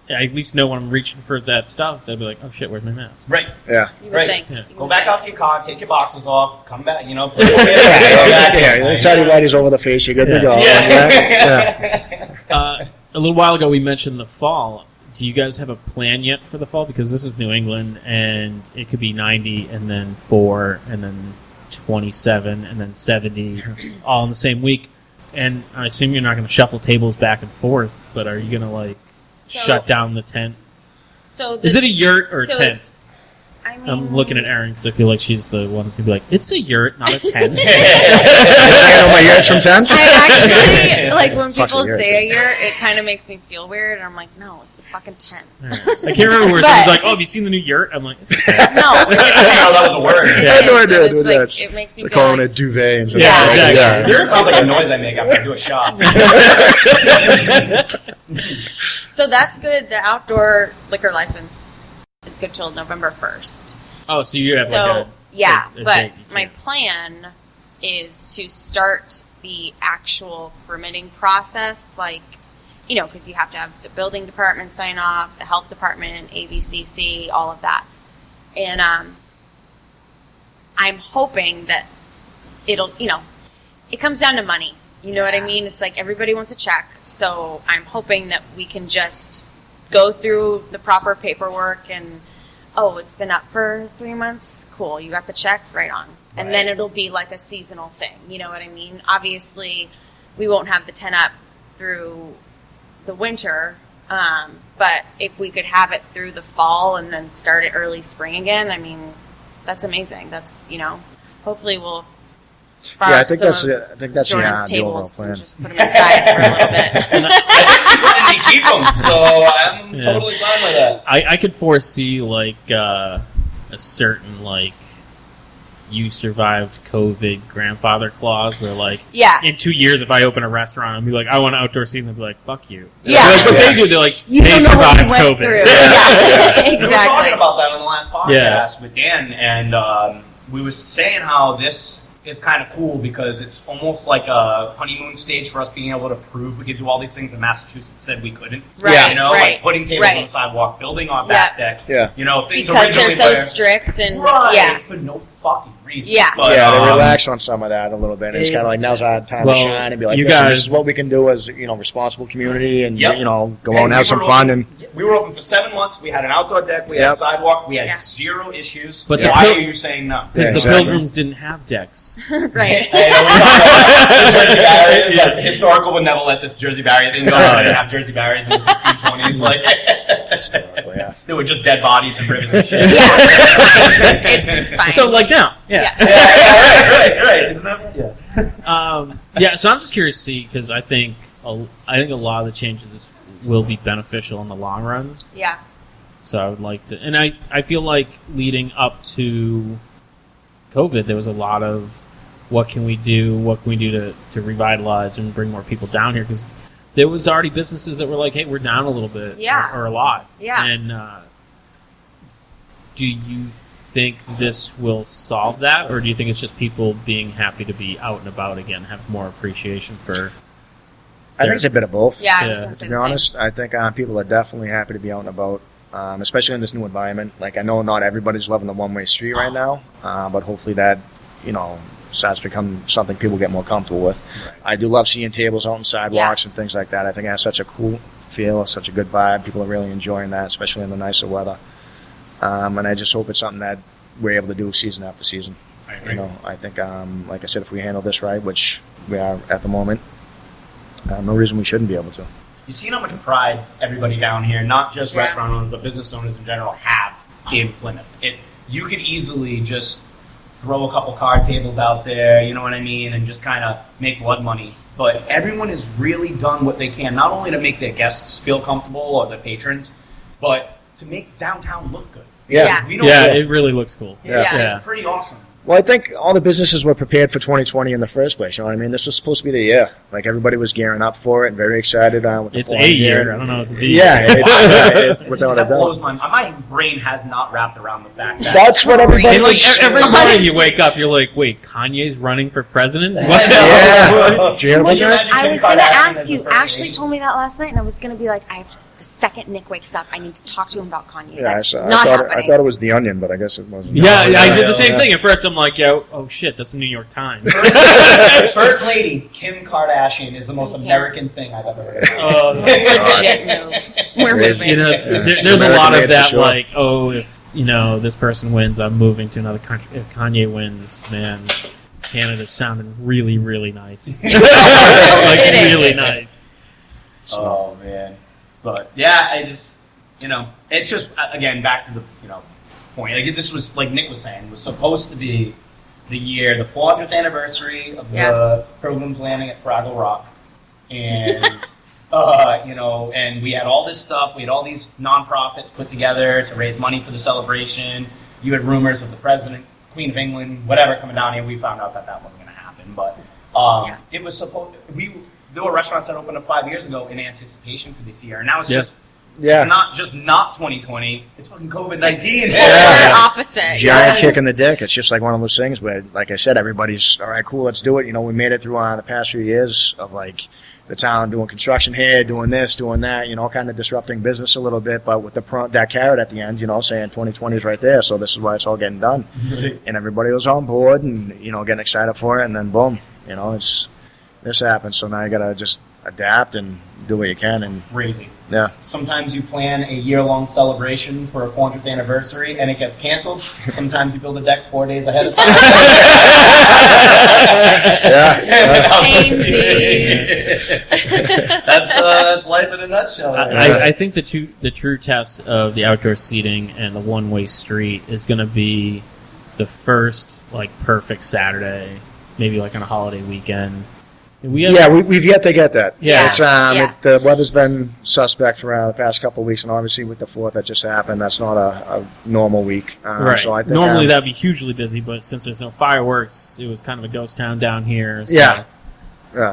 S1: I at least know when I'm reaching for that stuff, they'll be like, "Oh shit, where's my mask?"
S2: Right.
S4: Yeah.
S3: You would
S2: Right.
S3: think.
S1: Yeah.
S3: You
S2: Go
S3: would
S2: back
S3: think.
S2: out to your car, take your boxes off, come back, put it away,
S4: Yeah, the teddy whities over the face, you're good to go.
S2: Yeah.
S1: A little while ago, we mentioned the fall. Do you guys have a plan yet for the fall? Because this is New England, and it could be 90, and then 4, and then 27, and then 70, all in the same week. And I assume you're not going to shuffle tables back and forth, but are you going to shut down the tent?
S3: So
S1: Is it a yurt or a
S3: so
S1: tent?
S3: it's- I mean,
S1: I'm looking at Erin because I feel like she's the one that's going to be like, "It's a yurt, not a tent."
S4: I know my yurts from tents.
S3: I actually like when
S4: Fuck's
S3: people
S4: a yurt.
S3: say a yurt. It kind of makes me feel weird, and I'm like, no, it's a fucking tent.
S1: I can't remember where
S3: But-
S1: someone's like, "Oh, have you seen the new yurt?" I'm like, "It's a tent."
S3: No, it's a
S2: I didn't know that was a word.
S3: It
S4: I had no
S3: is,
S4: idea,
S3: and
S4: dude,
S3: it's like,
S4: that's-
S3: it makes me
S4: They're
S3: feel
S4: calling
S3: like,
S4: it duvet and stuff.
S1: Yeah,
S4: like that.
S1: exactly.
S2: Yours sounds like a noise I make after I do a shot.
S3: So that's good. The outdoor liquor license is good till November 1st.
S1: Oh, so you have like a
S3: yeah,
S1: a
S3: but
S1: date you
S3: my
S1: can't-
S3: plan is to start the actual permitting process, because you have to have the building department sign off, the health department, ABCC, all of that. And I'm hoping that it'll, it comes down to money. You know what I mean? It's like everybody wants a check. So I'm hoping that we can just go through the proper paperwork and oh, it's been up for 3 months. Cool. You got the check right on. And then it'll be like a seasonal thing. You know what I mean? Obviously, we won't have the 10 up through the winter. But if we could have it through the fall and then start it early spring again, I mean, that's amazing. That's, hopefully we'll borrow
S4: I think that's
S3: Jordan's
S4: the overall
S3: tables
S4: plan.
S3: and just put them inside for a little bit.
S2: And you keep them, so I'm totally fine with that.
S1: I could foresee like a certain like you survived COVID grandfather clause where like in 2 years if I open a restaurant I'll be like I want outdoor seating, they'll be like fuck you.
S3: Yeah.
S1: That's what they do. They're like
S3: You
S1: they
S3: don't know what
S1: survived
S3: we went
S1: COVID.
S3: through. Yeah.
S2: We were
S3: Exactly.
S2: talking about that on the last podcast with Dan, and we was saying how this is kind of cool because it's almost like a honeymoon stage for us being able to prove we could do all these things that Massachusetts said we couldn't.
S3: Right,
S2: You know,
S3: right,
S2: like putting tables
S3: right.
S2: on the sidewalk, building on back deck.
S4: Yeah.
S2: You know, things
S3: Because they're so
S2: originally
S3: strict and
S2: for no fucking reason.
S3: Yeah.
S2: But,
S4: They relax on some of that a little bit. And it's kind of like now's our time to shine and be like,
S1: you
S4: listen,
S1: guys-
S4: this is what we can do as responsible community and
S2: Yep.
S4: go out and have some fun. And
S2: we were open for 7 months. We had an outdoor deck. We had a sidewalk. We had
S3: Yeah.
S2: zero issues.
S1: But
S2: why are you saying no?
S1: Because the
S4: exactly.
S1: Pilgrims didn't have decks.
S3: right.
S2: I know we talked about the Jersey barriers. Like, historical would never let this Jersey barrier thing go. They didn't have Jersey barriers in the 1620s. Like, they were just dead bodies and rivers and shit.
S3: It's fine.
S1: So like now,
S2: Right. Isn't that? Yeah.
S1: So I'm just curious to see because I think a lot of the changes will be beneficial in the long run.
S3: Yeah.
S1: So I would like to, and I feel like leading up to COVID, there was a lot of what can we do to revitalize and bring more people down here because there was already businesses that were like, hey, we're down a little bit, or a lot, and do you think this will solve that, or do you think it's just people being happy to be out and about again, have more appreciation for?
S4: I think it's a bit of both.
S3: Yeah, I was going to say
S4: To be honest, I think people are definitely happy to be out and about, especially in this new environment. Like I know not everybody's loving the one-way street right now, but hopefully that starts to become something people get more comfortable with.
S2: Right.
S4: I do love seeing tables out on sidewalks and things like that. I think it has such a cool feel, such a good vibe. People are really enjoying that, especially in the nicer weather. And I just hope it's something that we're able to do season after season.
S2: I agree.
S4: I think, like I said, if we handle this right, which we are at the moment, no reason we shouldn't be able to.
S2: You see how much pride everybody down here, not just restaurant owners, but business owners in general, have in Plymouth. You could easily just throw a couple card tables out there, you know what I mean, and just kind of make blood money. But everyone has really done what they can, not only to make their guests feel comfortable or their patrons, but to make downtown look good.
S4: Yeah.
S1: It really looks cool.
S2: It's pretty awesome.
S4: Well, I think all the businesses were prepared for 2020 in the first place. You know what I mean? This was supposed to be the year. Like everybody was gearing up for it and very excited. With the
S1: It's
S4: following
S1: a year. I don't know what to do.
S4: Yeah, without a
S2: That blows
S4: doubt.
S2: my brain has not wrapped around the fact that
S4: That's what everybody
S1: And like
S4: was.
S1: every morning you wake up, you're like, wait, Kanye's running for president? What?
S4: Yeah. Did you hear about
S2: Can you
S4: that?
S2: imagine
S3: I
S2: Kim
S3: was going to
S2: Kardashian
S3: ask
S2: as
S3: you.
S2: the first
S3: Ashley
S2: lady?
S3: told me that last night, and I was going to be like, the second Nick wakes up, I need to talk to him about Kanye.
S4: Yeah, I
S3: That's
S4: thought
S3: not
S4: I
S3: happening.
S4: thought it was The Onion, but I guess it wasn't.
S1: Yeah, I did the same thing. At first, I'm like, oh shit, that's the New York Times.
S2: First lady Kim Kardashian is the most American thing I've ever heard.
S3: Legit move. We're
S4: It is,
S3: moving.
S1: You know,
S4: Yeah.
S1: there's a lot
S4: American
S1: of
S4: made
S1: that,
S4: for sure.
S1: like, if this person wins, I'm moving to another country. If Kanye wins, man, Canada's sounding really, really nice. Like really nice.
S2: Oh man, but yeah, I just it's just again back to the point. Like this was like Nick was saying, was supposed to be the year, the 400th anniversary of the Pilgrims landing at Fraggle Rock, and and we had all this stuff. We had all these nonprofits put together to raise money for the celebration. You had rumors of the president, Queen of England, whatever coming down here. We found out that wasn't going to happen, but it was supposed. There were restaurants that opened up 5 years ago in anticipation for this year, and now it's just.
S4: Yeah.
S2: It's not just not 2020. It's fucking COVID-19.
S3: Polar opposite.
S4: Giant kick in the dick. It's just like one of those things where, like I said, everybody's all right, cool, let's do it. We made it through the past few years of like the town doing construction here, doing this, doing that, kind of disrupting business a little bit, but with that carrot at the end, saying 2020 is right there, so this is why it's all getting done. And everybody was on board and, getting excited for it, and then boom, this happened. So now you got to just adapt and do what you can. And
S2: crazy.
S4: Yeah.
S2: Sometimes you plan a year-long celebration for a 400th anniversary and it gets canceled. Sometimes you build a deck 4 days ahead of time. That's life in a nutshell.
S1: I think the true test of the outdoor seating and the one-way street is going to be the first like perfect Saturday, maybe like on a holiday weekend.
S4: We've yet to get that.
S3: Yeah.
S4: It's, the weather's been suspect for the past couple of weeks, and obviously with the 4th that just happened, that's not a normal week.
S1: Right.
S4: So I think,
S1: normally that'd be hugely busy, but since there's no fireworks, it was kind of a ghost town down here. So,
S4: Yeah.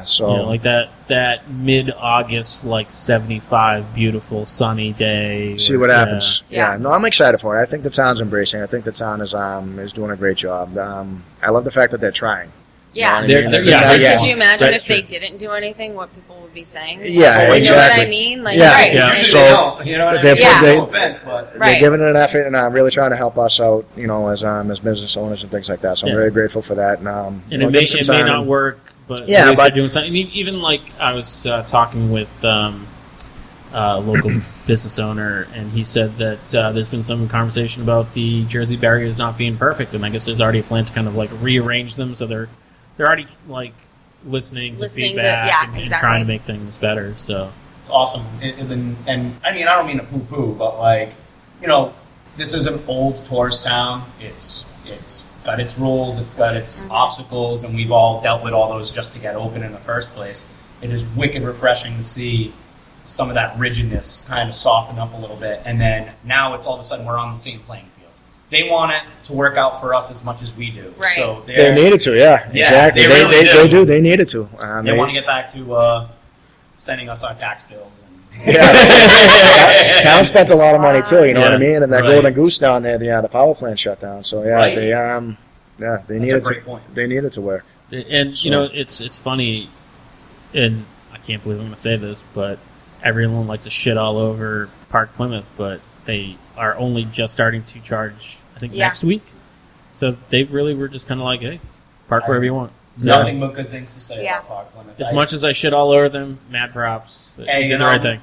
S4: So
S1: like that mid-August, like 75, beautiful sunny day.
S4: see what happens.
S3: Yeah.
S4: No, I'm excited for it. I think the town's embracing. I think the town is doing a great job. I love the fact that they're trying.
S3: Yeah.
S1: They're-
S3: Like,
S1: yeah.
S3: could you imagine
S1: That's
S3: if they
S1: true.
S3: didn't do anything, what people would be saying?
S4: Yeah,
S3: You know what
S4: exactly.
S3: I mean? Like,
S4: Yeah.
S3: right.
S1: Yeah.
S3: And-
S2: Usually
S4: So,
S2: they don't, you know what I
S4: they're-
S2: mean?
S3: they-
S2: No offense, but
S3: Right.
S4: They're giving it an effort and really trying to help us out, as business owners and things like that. So I'm
S1: Yeah.
S4: very grateful for that. And,
S1: And
S4: give
S1: it may
S4: some
S1: not
S4: time.
S1: work, but
S4: Yeah,
S1: at least
S4: but-
S1: they're doing something. Even like I was talking with a local business owner, and he said that there's been some conversation about the Jersey barriers not being perfect, and I guess there's already a plan to kind of like rearrange them so they're already like listening to feedback and trying to make things better. So
S2: it's awesome. And I mean, I don't mean to poo-poo, but this is an old tourist town. It's got its rules, it's got its obstacles, and we've all dealt with all those just to get open in the first place. It is wicked refreshing to see some of that rigidness kind of soften up a little bit, and then now it's all of a sudden we're on the same playing field. They want it to work out for us as much as we do.
S3: Right.
S2: So
S4: They needed to, exactly.
S2: they really
S4: They do. They needed to.
S2: They want to get back to sending us our tax bills.
S4: Town spent a lot of money too, you know what I
S1: Yeah.
S4: mean? And that
S2: Right.
S4: Golden Goose down there, the power plant shut down. So
S2: Right.
S4: they
S2: That's
S4: needed
S2: a great point.
S4: They needed to work.
S1: and it's funny, and I can't believe I'm going to say this, but everyone likes to shit all over Park Plymouth, but they are only just starting to charge, I think, next week. So they really were just kind of like, hey, park wherever you want. So,
S2: Nothing but good things to say
S3: Yeah.
S2: about Park Plymouth.
S1: as much as I shit all over them, mad props.
S2: Hey,
S1: You did the right thing.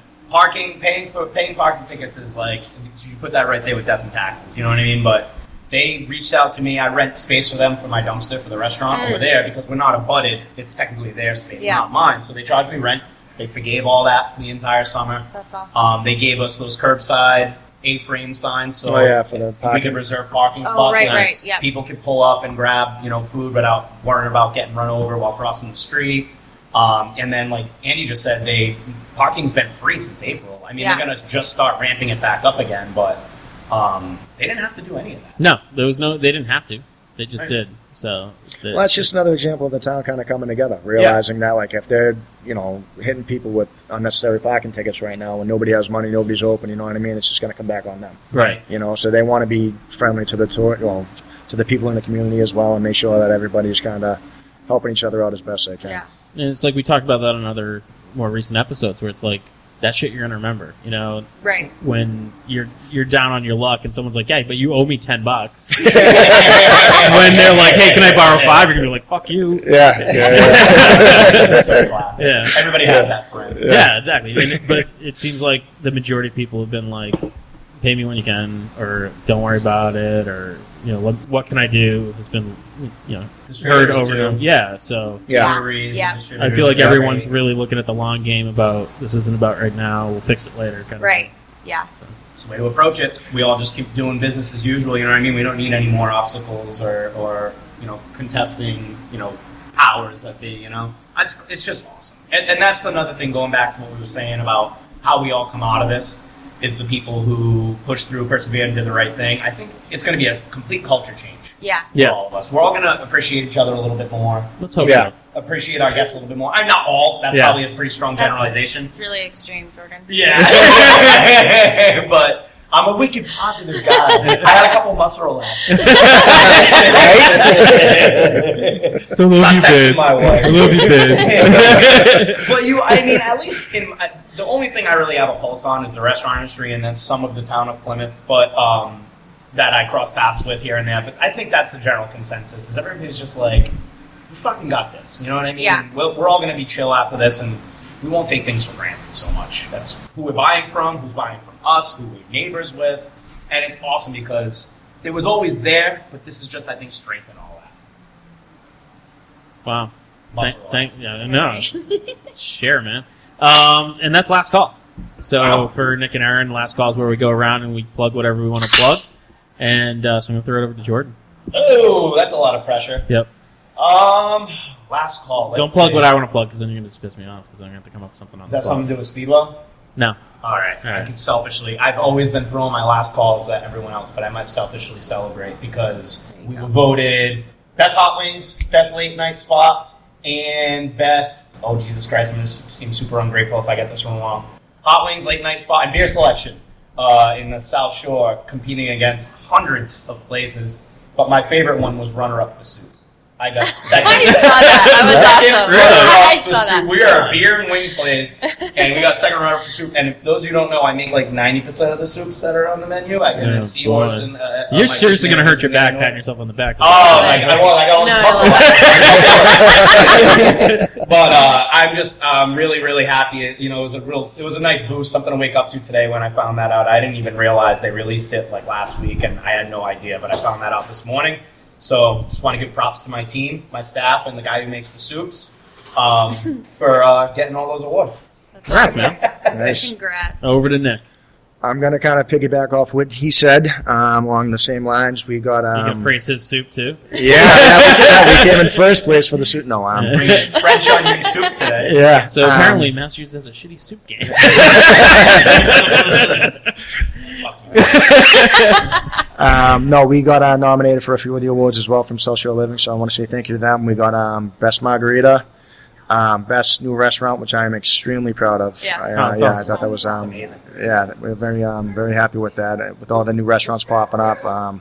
S2: paying parking tickets is like, you put that right there with death and taxes. You know what I mean? But they reached out to me. I rent space for them for my dumpster for the restaurant over there because we're not abutted. It's technically their space, not mine. So they charged me rent. They forgave all that for the entire summer.
S3: That's awesome.
S2: They gave us those curbside A-frame signs, so
S4: For the
S2: we
S4: parking.
S2: could reserve parking
S3: Oh,
S2: spots.
S3: right,
S2: and
S3: right, yep.
S2: People could pull up and grab, food without worrying about getting run over while crossing the street. And then, like Andy just said, parking's been free since April. I mean, they're going to just start ramping it back up again, but they didn't have to do any of that.
S1: No, they didn't have to. They just did. So
S4: Well, that's just another example of the town kind of coming together, realizing that, like, if they're, hitting people with unnecessary parking tickets right now when nobody has money, nobody's open, you know what I mean? It's just going to come back on them.
S1: right.
S4: So they want to be friendly to to the people in the community as well and make sure that everybody's kind of helping each other out as best they can.
S3: Yeah.
S1: And it's like we talked about that in other more recent episodes where it's like that shit you're gonna remember,
S3: Right.
S1: when you're down on your luck and someone's like, hey, but you owe me $10. When they're like, hey, can I borrow $5? You're gonna be like, fuck you.
S4: Yeah.
S2: It's so classic.
S1: Yeah.
S2: Everybody has that friend.
S1: Yeah, exactly. But it seems like the majority of people have been like, pay me when you can, or don't worry about it, or what can I do? Has been heard
S2: Distributors
S1: over
S2: too.
S1: them. Yeah, so
S4: Yeah.
S2: Breweries,
S3: Yeah.
S2: distributors,
S1: I feel like
S2: yeah.
S1: everyone's really looking at the long game about this isn't about right now. We'll fix it later. Kind of
S3: Right.
S1: thing.
S3: Yeah.
S2: It's the way to approach it. We all just keep doing business as usual. You know what I mean? We don't need any more obstacles or contesting powers that be. It's just awesome. And that's another thing. Going back to what we were saying about how we all come out of this is the people who push through, persevere, and do the right thing. I think it's going to be a complete culture change
S3: Yeah.
S2: for all of us. We're all going to appreciate each other a little bit more.
S1: Let's hope
S4: Yeah.
S1: so.
S2: Appreciate our guests a little bit more. I'm not all. That's probably a pretty strong generalization.
S3: That's really extreme, Jordan.
S2: Yeah. But I'm a wicked positive guy. I had a couple muscle relax.
S1: So love you,
S2: Stop texting
S1: babe.
S2: my wife.
S1: I love you, babe.
S2: But at least the only thing I really have a pulse on is the restaurant industry and then some of the town of Plymouth, but that I cross paths with here and there. But I think that's the general consensus, is everybody's just like, we fucking got this. You know what I mean?
S3: Yeah.
S2: We're all going to be chill after this, and we won't take things for granted so much. That's who we're buying from, who's buying from us, who we're neighbors with, and it's awesome because it was always there, but this is just, I think, strengthen all that.
S1: Wow.
S2: Muscle
S1: Thanks.
S2: up.
S1: Yeah, no. Share, man. And that's last call. So for Nick and Erin, last call is where we go around and we plug whatever we want to plug. And so I'm going to throw it over to Jordan.
S2: Oh, that's a lot of pressure.
S1: Yep.
S2: Last call.
S1: Don't plug what I want to plug because then you're going to just piss me off because I'm going to have to come up with something on
S2: Is that
S1: the spot.
S2: something to do with Speedwell?
S1: No.
S2: All right. I can selfishly. I've always been throwing my last calls at everyone else, but I might selfishly celebrate because we were voted best hot wings, best late night spot, and best. Oh Jesus Christ! I'm going to seem super ungrateful if I get this one wrong. Hot wings, late night spot, and beer selection in the South Shore, competing against hundreds of places. But my favorite one was runner-up for soup. I got second.
S3: I saw that. That was awesome.
S2: Runner-up for
S3: I saw
S2: soup.
S3: that.
S2: We are a beer and wing place, and we got second runner-up for soup. And if those of you who don't know, I make like 90% of the soups that are on the menu. I get a seahorse and
S1: You're seriously going to hurt your back patting yourself on the back.
S2: Oh my god! I got all the muscle. But I'm just really, really happy. It was a nice boost, something to wake up to today when I found that out. I didn't even realize they released it like last week, and I had no idea. But I found that out this morning. So just want to give props to my team, my staff, and the guy who makes the soups for getting all those awards.
S1: Congrats, man.
S4: Nice.
S3: Congrats.
S1: Over to Nick.
S4: I'm going to kind of piggyback off what he said along the same lines. We got...
S1: You can praise his soup, too.
S4: we came in first place for the soup. No,
S2: French onion soup today.
S4: Yeah.
S1: So apparently Massachusetts has a shitty soup game.
S4: No, we got nominated for a few of the awards as well from South Shore Living, so I want to say thank you to them. We got Best Margarita, Best New Restaurant, which I am extremely proud of.
S3: Yeah.
S4: I thought that was
S2: amazing.
S4: Yeah, we're very happy with that. With all the new restaurants popping up, a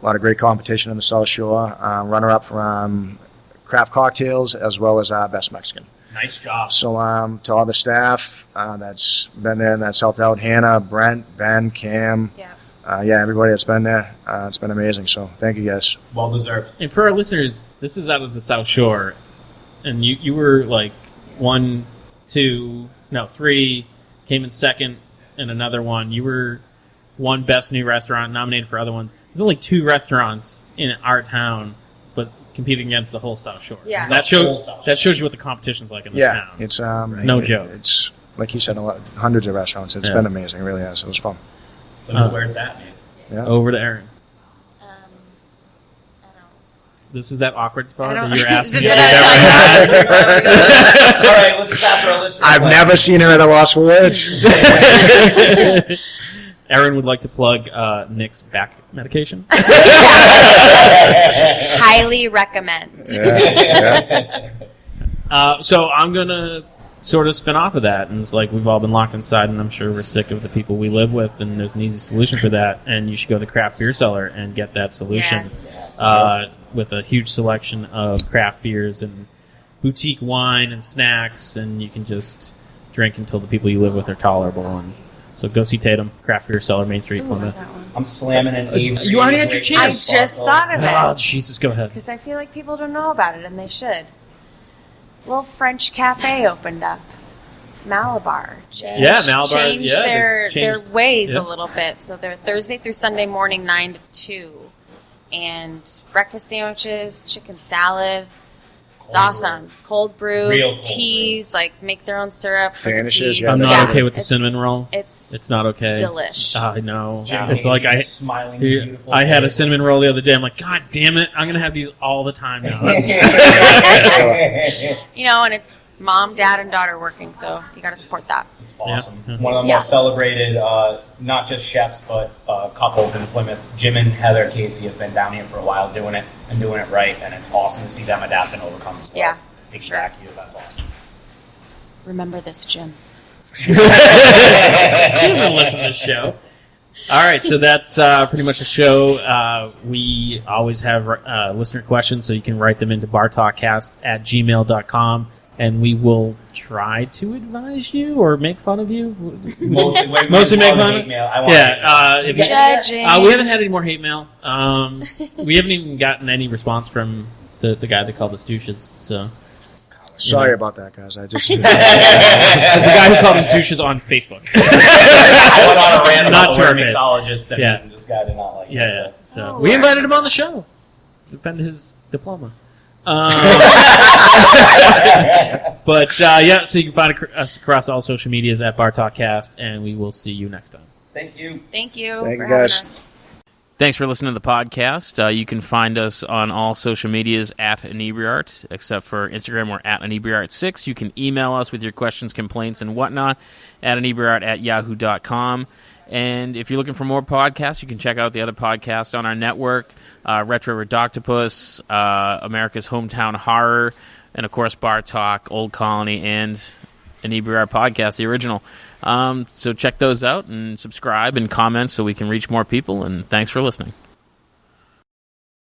S4: lot of great competition in the South Shore. Runner-up for craft cocktails as well as Best Mexican.
S2: Nice job.
S4: So to all the staff that's been there and that's helped out, Hannah, Brent, Ben, Cam.
S3: Yeah.
S4: Everybody that's been there. It's been amazing. So thank you guys.
S2: Well deserved.
S1: And for our listeners, this is out of the South Shore. And you were like 3, came in second in another one. You were one Best New Restaurant, nominated for other ones. There's only 2 restaurants in our town, but competing against the whole South Shore.
S3: Yeah.
S1: That shows you what the competition's like in this town.
S4: It's
S1: no joke.
S4: It's like you said, hundreds of restaurants. It's been amazing. It really has. It was fun.
S2: That's where it's at, man.
S4: Yeah.
S1: Over to Erin.
S3: I don't.
S1: This is that awkward part
S3: I don't-
S1: that you're asking
S3: Is
S1: me
S3: this
S1: if
S3: what
S1: you've ever had.
S2: All right, let's just ask our listeners.
S4: I've never seen her at a loss for words.
S1: Erin would like to plug Nick's back medication.
S3: Highly recommend.
S1: So I'm going to sort of spin off of that. And it's like we've all been locked inside, and I'm sure we're sick of the people we live with, and there's an easy solution for that. And you should go to the craft beer cellar and get that solution
S3: Yes.
S1: with a huge selection of craft beers and boutique wine and snacks, and you can just drink until the people you live with are tolerable. And so go see Tatum, Craft Beer Cellar, Main Street,
S3: Ooh,
S1: Plymouth.
S3: that one.
S2: I'm slamming an Avery.
S1: You already had your
S3: I
S1: chance.
S3: just thought of
S1: Oh,
S3: it
S1: Jesus, go ahead.
S3: because I feel like people don't know about it, and they should. Little French cafe opened up, Malabar.
S1: Yeah, Malabar,
S3: Changed
S1: yeah, they
S3: their
S1: changed-
S3: ways
S1: yeah.
S3: a little bit. So they're Thursday through Sunday morning, 9 to 2, and breakfast sandwiches, chicken salad. It's awesome. Cold brew,
S2: Real cold
S3: teas, like make their own syrup for the
S4: Vanishes,
S3: teas.
S4: yeah.
S1: I'm not okay with the
S3: it's-
S1: cinnamon roll.
S3: It's
S1: It's not okay.
S3: delish.
S1: I know.
S3: Yeah.
S1: It's like
S2: smiling,
S1: dude,
S2: beautiful
S1: I had a
S2: face.
S1: cinnamon roll the other day. I'm like, God damn it! I'm gonna have these all the time now. That's-
S3: You know, and it's mom, dad, and daughter working, so you got to support that.
S2: Awesome.
S1: Yeah.
S2: One of the
S3: Yeah.
S2: most celebrated, not just chefs, but couples in Plymouth. Jim and Heather Casey have been down here for a while doing it and doing it right, and it's awesome to see them adapt and overcome as well.
S3: Yeah,
S2: Big
S3: sure.
S2: thank you. That's awesome.
S3: Remember this, Jim.
S1: He doesn't listen to this show. All right, so that's pretty much the show. We always have listener questions, so you can write them into bartalkcast@gmail.com, and we will try to advise you or make fun of you.
S2: Mostly
S1: make fun of.
S2: mail. I want
S1: If you,
S3: Judging.
S1: we haven't had any more hate mail. We haven't even gotten any response from the guy that called us douches. So
S4: Sorry about that, guys. I just
S1: The guy who called us douches on Facebook.
S2: I went on a rant
S1: Not
S2: about
S1: to
S2: the
S1: our
S2: word
S1: face.
S2: mixologist, and
S1: Yeah.
S2: this guy did not like it.
S1: Yeah. So
S3: Oh,
S1: we
S3: wow.
S1: invited him on the show. Defend his diploma. But yeah, so you can find us across all social medias at Bar Talk Cast, and we will see you next time.
S2: Thank you.
S3: Thank you
S4: Thank
S3: for
S4: you,
S3: having
S4: guys.
S3: us.
S1: Thanks for listening to the podcast. You can find us on all social medias at Inebriart, except for Instagram, we're at Inebriart6. You can email us with your questions, complaints, and whatnot at inebriart@yahoo.com. And if you're looking for more podcasts, you can check out the other podcasts on our network, Retro Redoctopus, America's Hometown Horror, and of course Bar Talk, Old Colony, and Inebriart Podcast, the original. So check those out and subscribe and comment so we can reach more people, and thanks for listening.